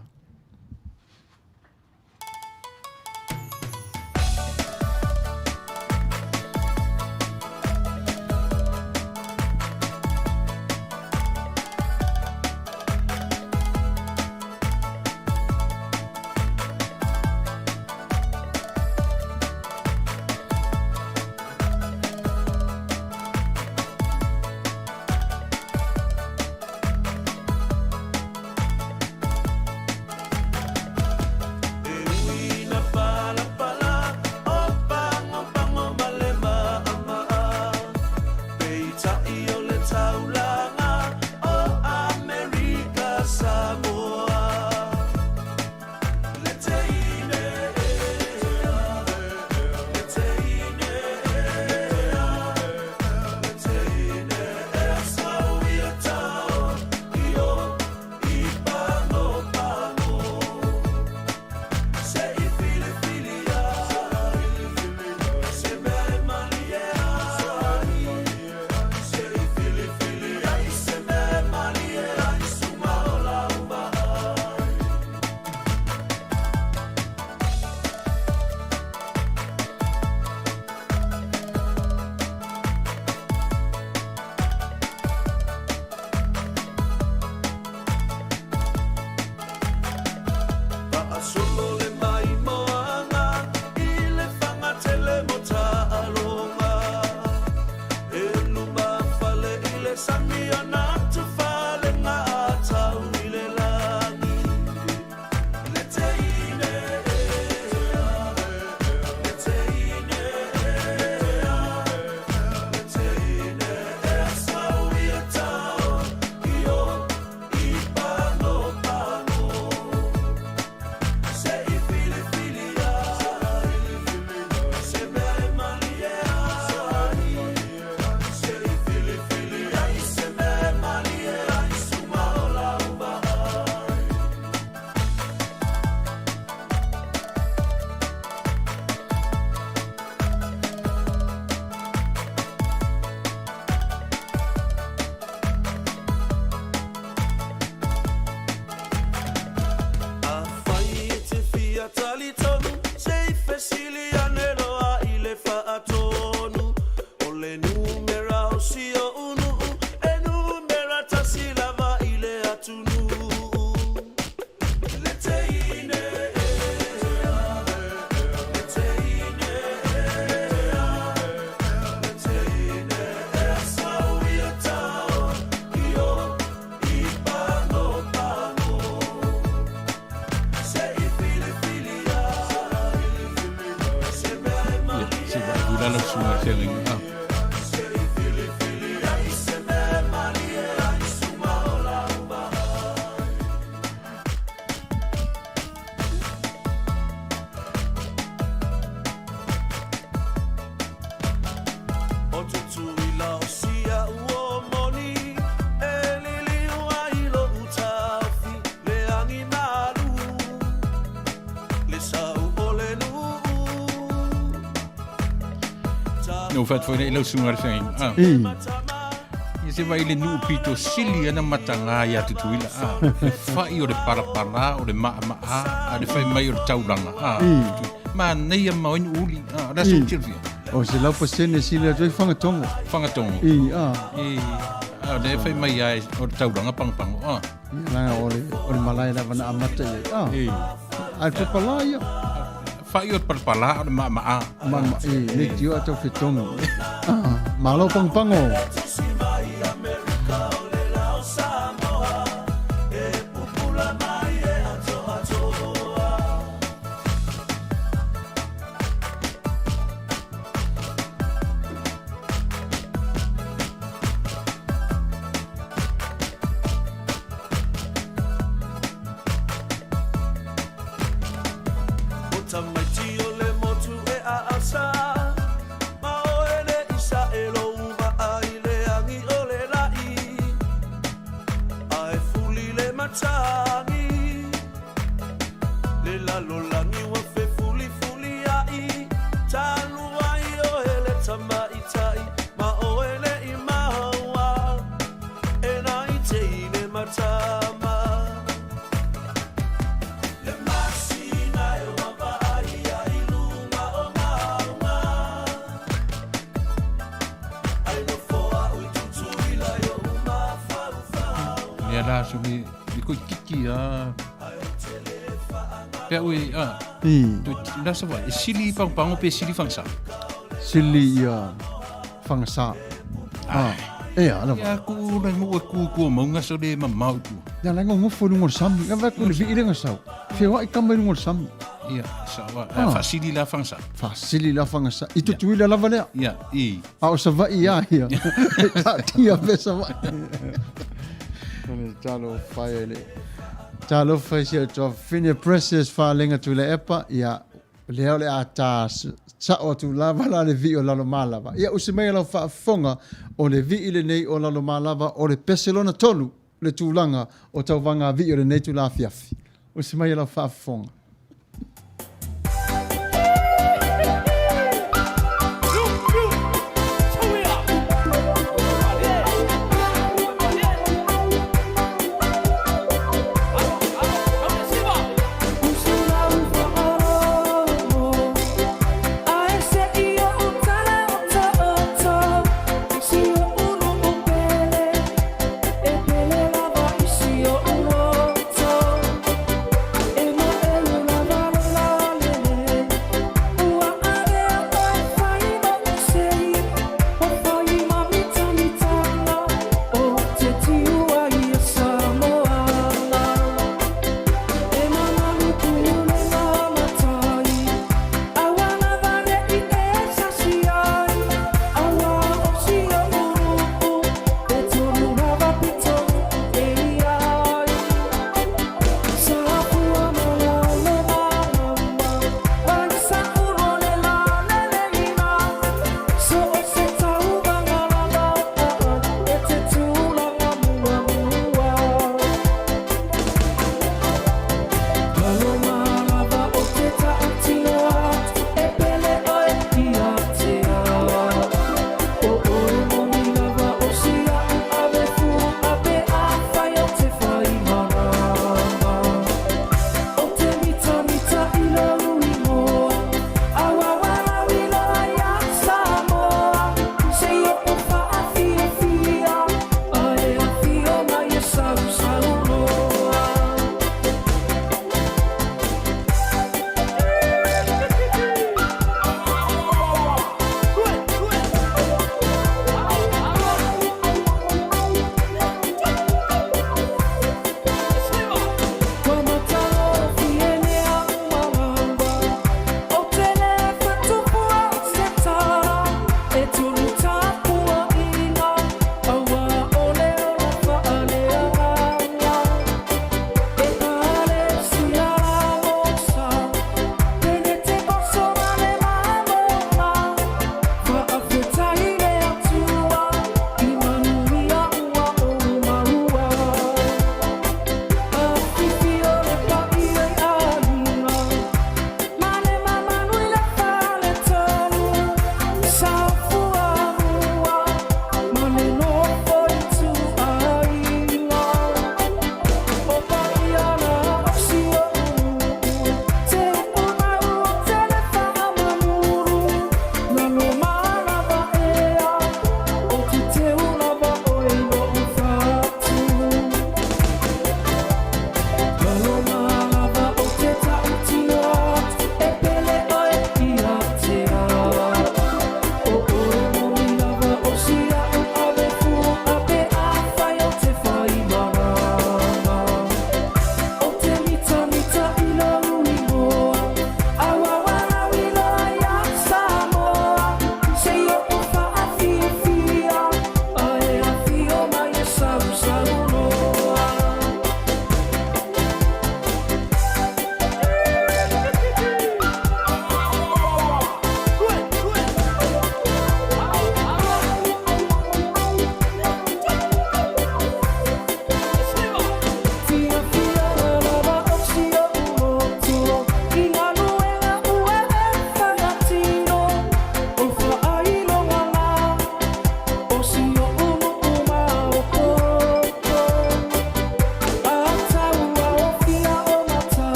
Speaker 7: lo sunga fengi. No fat foi nei lo sunga fengi. Ia se vai le nu pito sili ana matanga ia tutuila. Fai o le parapara o le maa a le fai mai o le taulanga. Ma nei ma in uli. Da so tirfia.
Speaker 1: O se lau pasene sili atoi whangatongo.
Speaker 7: Whangatongo. Le fai mai ai o le taulanga pang.
Speaker 1: Langa o le malai la wana amata ia. Ai papala ia.
Speaker 7: Fai o parapara o le maa.
Speaker 1: Mama, le tio atau fitongo. Malo pang-pango. Nasa vai sili pang pe sili fangsa. Sili ia fangsa. Ala.
Speaker 7: Ya ku na ku mo nga so le mamau tu.
Speaker 1: Ya la ngo fo ngor sambi. Nga ku le vi nga sau. Fe wa ikamba ngor sambi.
Speaker 7: Ia sawa. Fa sili la fangsa.
Speaker 1: Fa sili la fangsa. Itu tuila la vale.
Speaker 7: Ya,
Speaker 1: Au sa va ia. Tia pesa va. Talo fai Talo fai sia to fine precious fa lenga tu le epa ia leo le ata sa o tu lava la le vi o la malava ia usimei la fa fonga o le vi ile nei o la malava o le peselona tolu le tulanga o tau vanga vi o le nei tu la fiafi usimei la fa fonga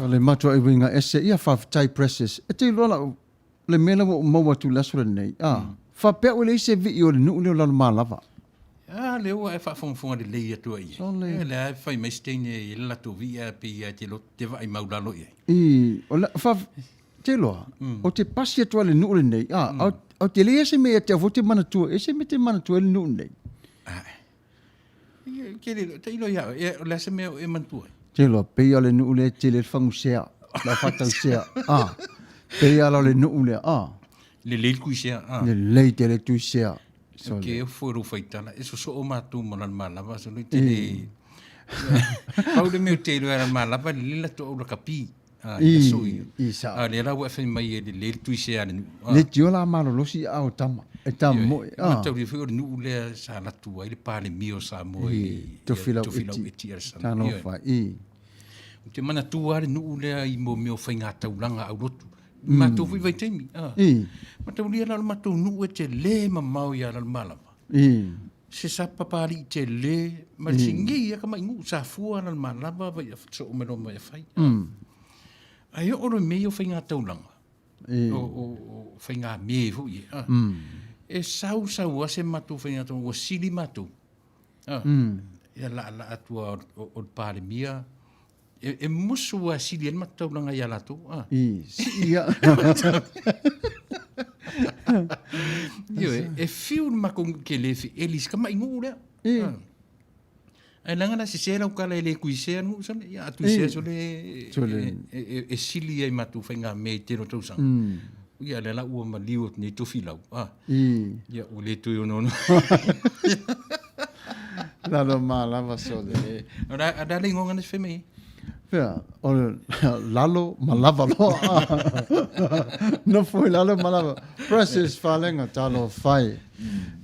Speaker 1: O le matua i winga ese ia whawhitai presses. E te lola le mela o maua tu lasura nei. Whapea o le ise vi i o le nuu leo lalo malava.
Speaker 7: Leo e whaafonga le lei atua i. Le ai whai mai steine i lato via pe te lo te vai maulalo i.
Speaker 1: O la te loa. O te pasi atua le nuu le nei. O te le ese me te avote manatua. Ese me te manatua le nuu nei.
Speaker 7: Kere, te ilo ia, le ase mea e mantua.
Speaker 1: Te loa, pei ale nuu le te le whangu sea. La whatau sea. Pei ala le nuu le.
Speaker 7: Le leilkui sea.
Speaker 1: Le lei te le tui sea.
Speaker 7: Ke o fueru whaitala, e so o mātou monan mālava, so lui te le... Pau le meo te ilo era mālava, le lila to aura kapi. Le rau e whai mai e le leil tui sea le nuu.
Speaker 1: Le tio la malolosi au tama. E tama moe.
Speaker 7: Matau le whai o nuu le sa latu ai, le pāle mio sa moe.
Speaker 1: Tofilau eti. Tano whai.
Speaker 7: Te mana tua le nuu le i mo meo whai ngā taulanga au rotu. Matou fui vai teimi. Matou lia lalo matou nuu e te le mamau ia lalo malava. Se sa papari te le, ma singi ia ka mai ngu sa fua lalo malava vai a so o mero mai a whai. Ai oro meo whai ngā taulanga. O whai ngā me hui. E sau ase matou whai ngā taulanga, o sili matou. Ia la atua o pāre mia. E musu a sili en matau langa ia lato.
Speaker 1: Ia.
Speaker 7: E fiu mako ke lefi elis kama ingu lea. Ai langa na se sera ukala ele kuisea nu sane ia atu se so le e sili ai matu whainga me te no tausang. Ia le la ua maliu ne tofilau. Ia o le tui ono.
Speaker 1: Lalo malava so le.
Speaker 7: Ada le ngonga nes feme.
Speaker 1: O lalo malava lo. No foi lalo malava. Process falenga talo fai.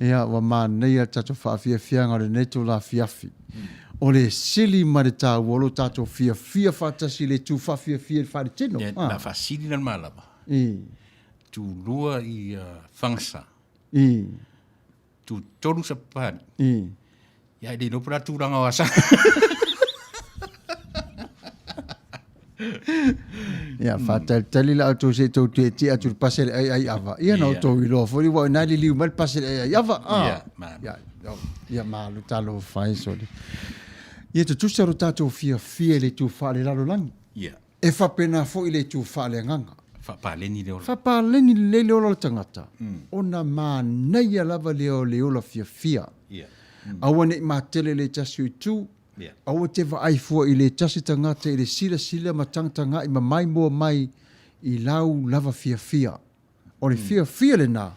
Speaker 1: Ia wa maneia tato fia ngare netu la fiafi. O le sili marita wolo tato fia fatasi le tu fia fai tino.
Speaker 7: La fasili na malava. Tu lua i fangsa. Tu tolu sa pani. Ia de no pra tu ranga wasa.
Speaker 1: Ia fatal tali la auto se to te atu pasel ai ava. Ia no to ilo fo li wa na li liu mal pasel ai ava. Ia malu talo fai so. Ia tu sa rotato fia le tu fa le lalo lang.
Speaker 7: Ia.
Speaker 1: E fa pena fo ile tu fa le nganga.
Speaker 7: Fa paleni le.
Speaker 1: Fa paleni le o tangata. Ona ma nei lava le o fia.
Speaker 7: Ia.
Speaker 1: Awane ma tele le tasu tu. Awa te wa ai fua i le tasi tangata i le sila matangtanga i mai mua mai i lau lava fia. O le fia le na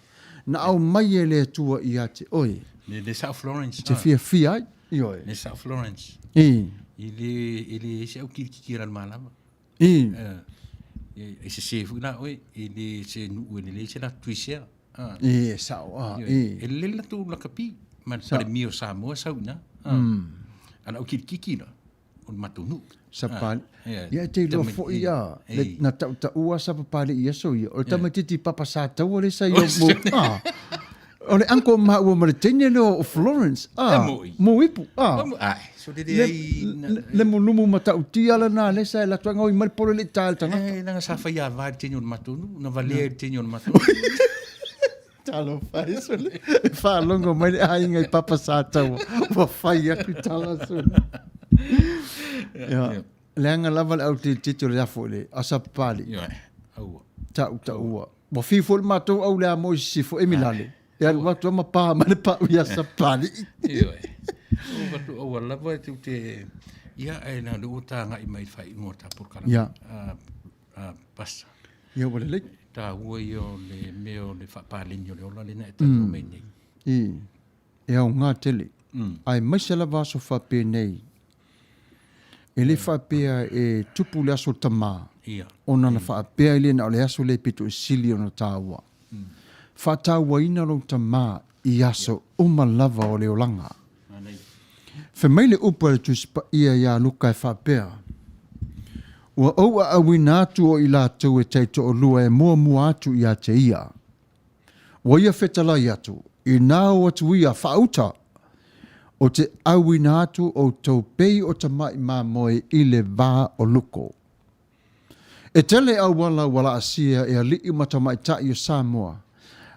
Speaker 1: au mai e le tua i ate. Oi.
Speaker 7: Le South Florence.
Speaker 1: Te fia ai? I oi.
Speaker 7: Le South Florence.
Speaker 1: I
Speaker 7: le se au kirikira malama.
Speaker 1: I
Speaker 7: se funa oi. I le se nu le se la tuisea.
Speaker 1: I sao.
Speaker 7: E le la tu la kapi. Man pare mio Samoa sauna. Ana o kirikira on matunu
Speaker 1: sapal ia te lo fo ia na ta ua sa papale ia so ia o tama titi papa sa ta o le sa ia mo o le anko ma o martene no Florence mo ipu
Speaker 7: so
Speaker 1: le mo lumu mata utia la na le sa la tanga o mal polo le tal tanga
Speaker 7: na sa fa ia va tene on matunu na vale tene on matunu
Speaker 1: talo fai so le fa longo mai ai ngai papa sa ta o fai a tala so ya lenga lava au te titolo ya fole asa pali ta ua mo fi fol mato au la mo si fo emilale ya wa to ma pa ma pa ya sa pali
Speaker 7: o batu o lava te ia ai na do ta nga i mai fai ngota por kala
Speaker 1: ya
Speaker 7: passa
Speaker 1: ya wala le
Speaker 7: ta ua yo le meo le fa pa le nyole ola le na ta no me nei
Speaker 1: e au ngā tele ai mai se lava so fa pe nei ele fa pe e tupu le aso tama ona na fa pe ile na le aso le pito sili ona tawa fa tawa ina lo tama i aso uma lava o le olanga fe mai le upa le tu spa ia ya luka fa pe ua oua awina atu o i lātou e teito o lua e mua atu i a te ia. Wa ia whetalai atu, i nāo atu ia whauta, o te awina atu o tau pei o ta mai mā moe i le vā o luko. E tele au wala asia e alii matamaitai o Samoa.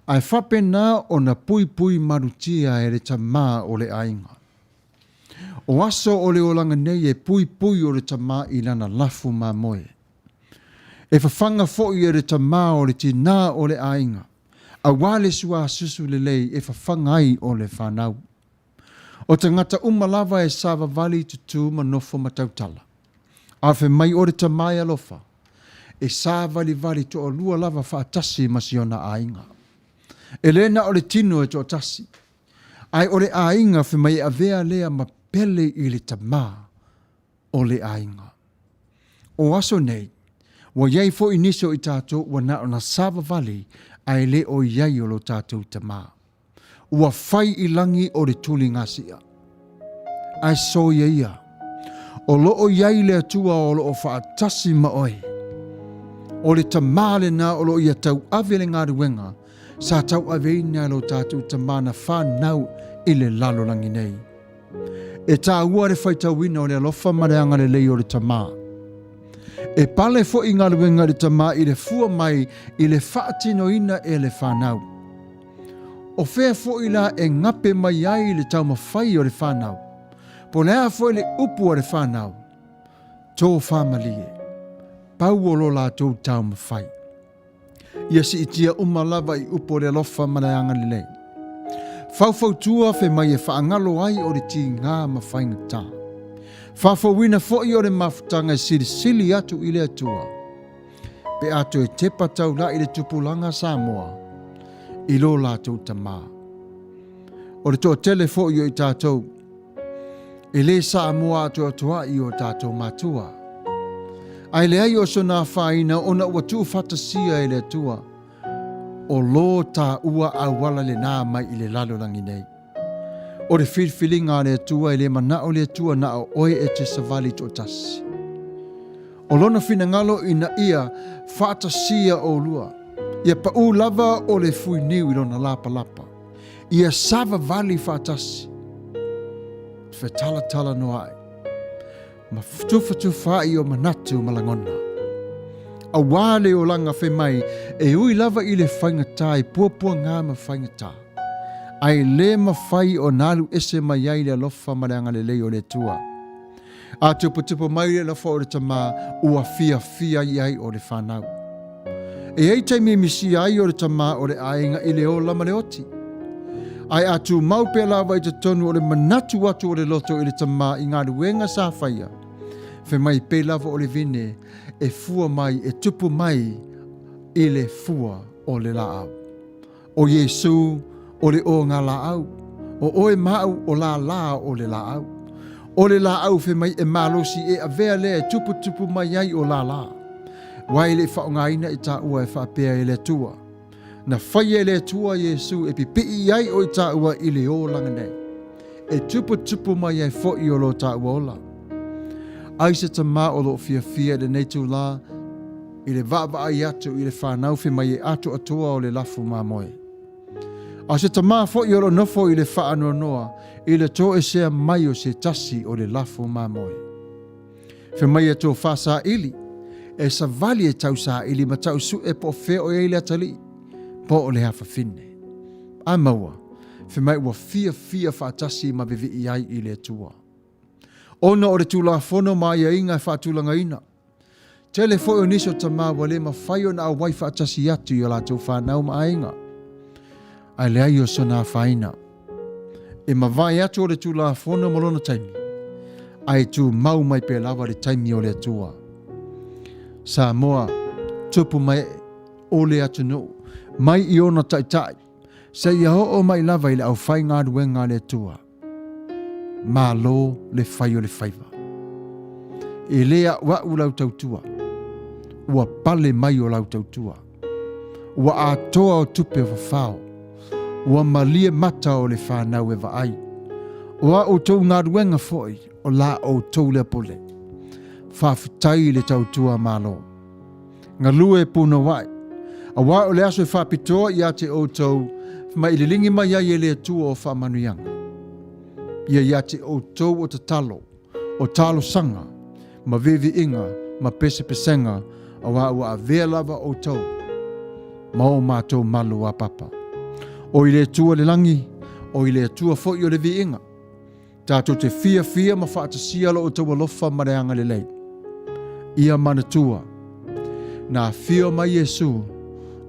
Speaker 1: Ai whapena o na pui marutia e le tamā o le ainga. O aso o le olanga nei e pui o le tamā i lana lafu mā moe. E whawhanga fo'i e le tamā o le tina o le ainga. A wale sua susu le lei e whawhanga ai o le whanau. O te ngata umalava e sawa vali tutu manofo matautala. A whe mai o le tamā alofa. E sa vali to o lua lava whaatasi masiona ainga. E lena o le tino e to tasi. Ai o le ainga whi mai a vea lea ma pele i le tamā o le ainga. O aso nei, wa iai fo iniso i tātou wa na o na sava vali ai le o iai o lo tātou tamā. Ua fai i langi o le tuli ngasia. Ai so ia. O lo o iai le atua o lo o whaatasi ma oe. O le tamale na o lo ia tau avele ngā ruenga, sa tau aveina lo tātou tamana whanau i le lalo langi nei. E tā ua le whaitauina o le alofa mareanga le lei o le tamā. E pale fo i ngā ruenga le tamā i le fua mai i le whaatinoina e le whanau. O whea fo i la e ngape mai ai le tau mawhai o le whanau. Po lea fo i le upu o le whanau. Tō whamalie. Pau o lo lātou tau mawhai. Ia si itia umalava i upo le alofa mareanga le lei. Fau tua fe mai e whaangalo ai o le ti ngā mawhainga tā. Whawhawina fo'i o le mafutanga e sili atu i le atua. Pe atu e te patau la i le tupulanga Samoa. I lo lātou tamā. O le tō tele fo'i o i tātou. E le Samoa atu atua i o tātou matua. Ai le ai o sona whaina o na ua tu whatasia i le atua. O lo tā ua awala le nā mai i le lalo langi nei. O le whilwhilinga le atua i le mana o le atua na o oe e te savali to tasi. O lona whina ngalo i na ia whatasia o lua. Ia pa u lava o le fui niu i lona lapa. Ia sava vali whatasi. Whetala no ai. Ma tufa i o manatu malangona. A wale o langa whe mai e ui lava i le whaingatā i puapua ngā ma whaingatā. Ai le ma whai o nalu ese mai ai le alofa mareanga le lei o le tua. A tupu mai le alofa o le tamā ua fia i ai o le whanau. E ei taimi misi ai o le tamā o le ainga i le o lama le oti. Ai atu mau pe lava i te tonu o le manatu atu o le loto i le tamā i ngā ruenga sa whaia. Whe mai pe lava o le vine e fua mai e tupu mai i le fua o le laau. O Yesu o le o ngā laau. O oe mau o la o le laau. O le laau whe mai e malosi e avea le e tupu mai ai o la. Wai le whaongaina i tā ua e whapea i le tua. Na whaia le tua Yesu e pipi ai o i tā ua i le o langa nei. E tupu mai ai fo i o lo tā ua ola. Aisa tamā o lo fia le neitu la i le vava ai atu i le whanau whi mai e atu atua o le lafu mā moe. Aisa tamā fo i o lo nofo i le whaano noa i le tō e sea mai o se tasi o le lafu mā moe. Whi mai e tō whasa ili e sa vali e tau sa ili ma tau su e po whea o e le atali po o le hafa finne. A maua, whi mai ua fia whaatasi ma vivi i ai i le tua. Ona o le tula fono mai a inga whaatulanga ina. Tele fo o niso tamā wale ma whai o na awai whaatasi atu i o la tau whanau ma a inga. Ai le ai o sona whaina. E ma vai atu o le tula fono malona taimi. Ai tu mau mai pe lava le taimi o le atua. Samoa, tupu mai o le atu no. Mai i ona tai. Se ia o mai lava i le au whai ngā ruenga le atua. Ma lo le whai o le whaiva. E lea wa u lau tautua. Ua pale mai o lau tautua. Ua atoa o tupe o whao. Ua malie mata o le whanau e ai. Ua o tau ngā ruenga foi o la o tau le pole. Whawhitai le tautua ma lo. Ngā lue puno wai. A wā o le aso e whapitoa i a te o tau ma i le lingi mai ai e le atua o whamanuianga. Ia te o tau o te talo, o talo sanga, ma vivi inga, ma pese pesenga, Awa ua vea lava o tau. Mao mātou malu a papa. O ile tua le langi, o ile tua fo i o le viinga. Tātou te fia ma whaatasia lo o tau alofa mareanga le lei. Ia manatua. Nā fio mai Yesu,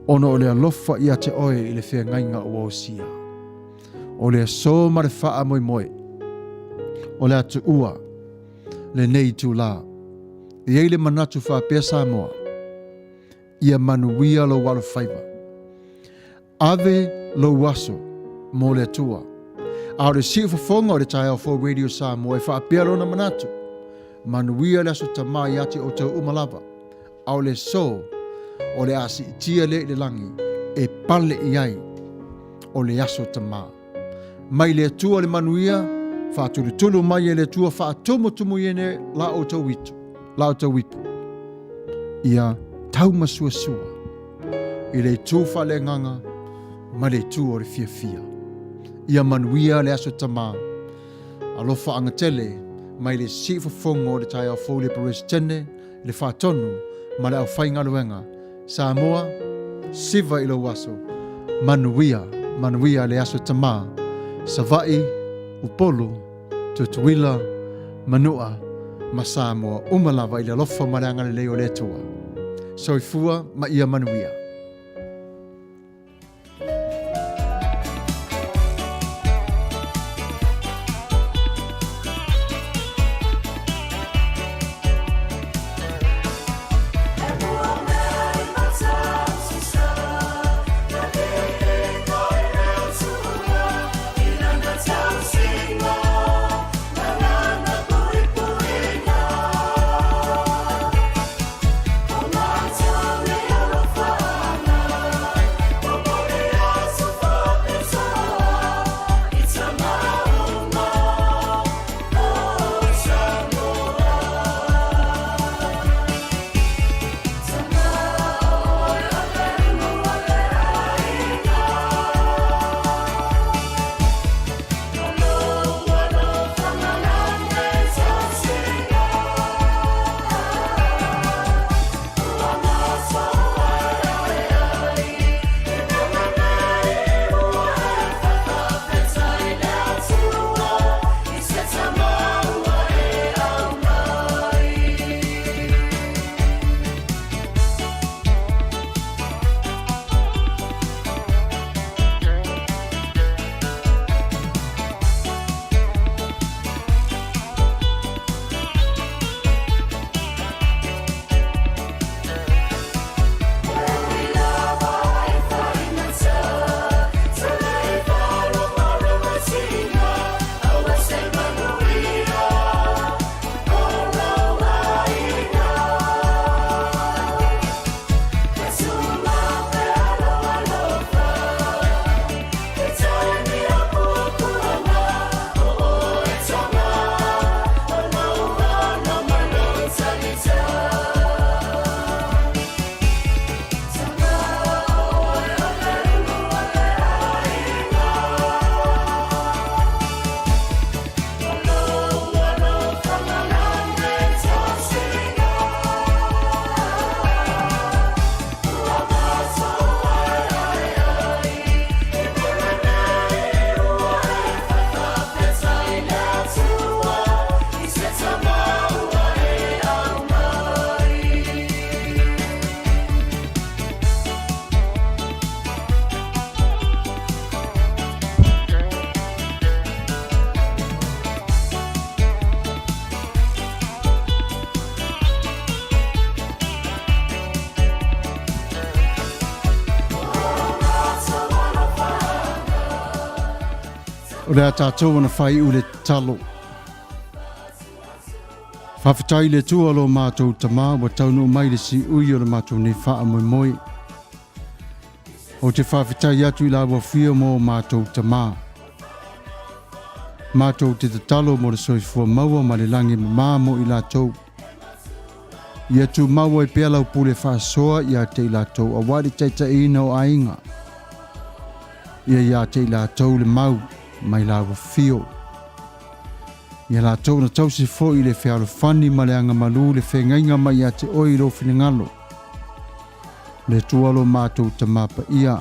Speaker 1: ono o le alofa ia te oe i le whea ngainga o ausia. O le so ma le wha moi moi. O le atu ua, le nei tu la. I eile manatu wha pia Samoa. Ia Manuia lo walo whaiva. Ave lo waso, mo le atua. Ao le si ufafonga o le tai au 4 Radio Samoa e wha pia lona manatu. Manuia le aso tamai ati o tau umalava. Ao le so, o le asi itia le langi, e pale iai, o le aso tamai. Mai le atua le Manuia, wha tulu mai e le atua wha tumu iene la o tau witu, la o tau wipu. Ia tau masua sua, i le tu wha le nganga, ma le tu o le fia. Ia Manuia le aso tamai, alofa angatele, mai le si fonga o le tai au fōle paris tene, le wha tonu, ma le au whainga luenga. Samoa, siva ilo waso, Manuia le aso tamā, Savai, Upolu, Tutuila, Manua, ma Samoa, umalava i le alofa maranga le leo le tua. Soifua ma ia Manuia. O lea tātou ana whai u le talo. Whawhitai le tua lo mātou tamā, wa taunu mai le si ui o le mātou nei wha moi moi. O te whawhitai atu i la wafia mo mātou tamā. Mātou te talo mo le soifua maua ma le langi mamamo i la tau. Ia tu maua i pia lau pule whaasoa ia te i la tau, a wari teita ina o ainga. Ia te i la tau le mau. Mai la wafio. Ia la tau na tau se fo i le whealo whani ma le anga malu le whengainga mai a te oi lo whinengalo. Le tualo mātou te mapa ia.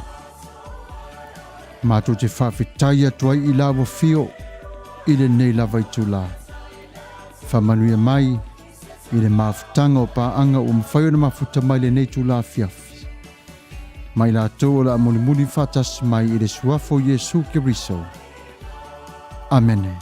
Speaker 1: Mātou te whawhitaia tuai I lawa fio I le nei lava I tula. Manuia mai I le mafutanga o paanga o mwhai na mafuta mai le nei tula fiafi. Mai la tō la muli muli fatas mai I le suafo Yesu Keriso. Amene.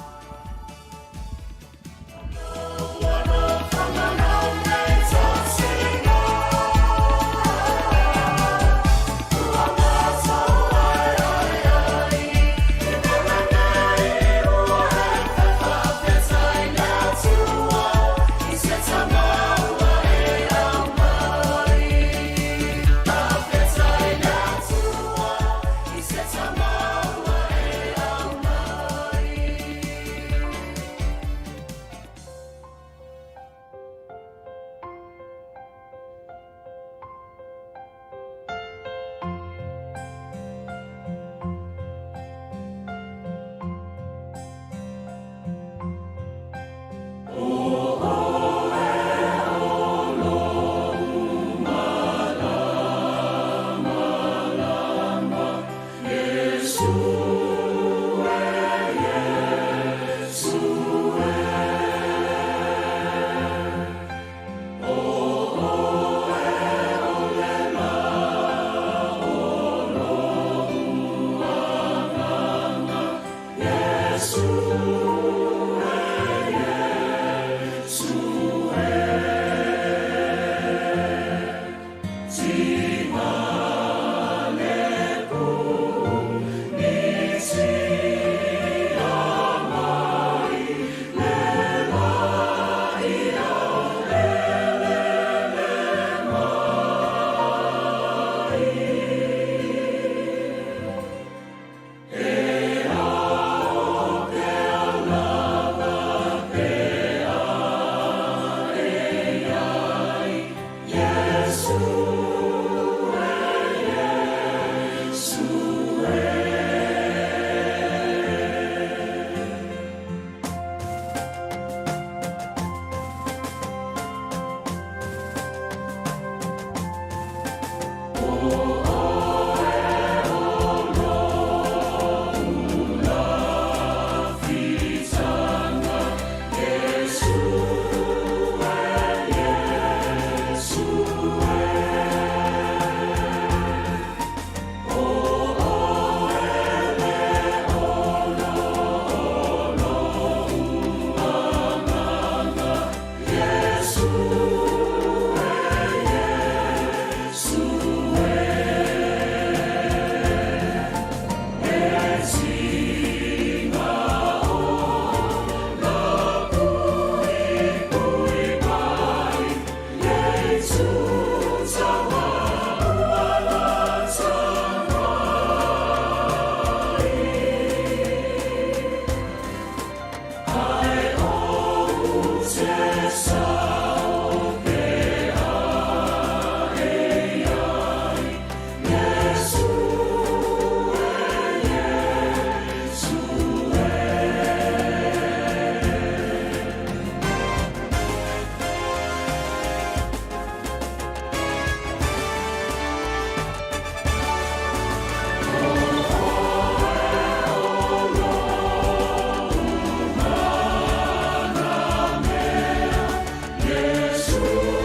Speaker 2: Yesu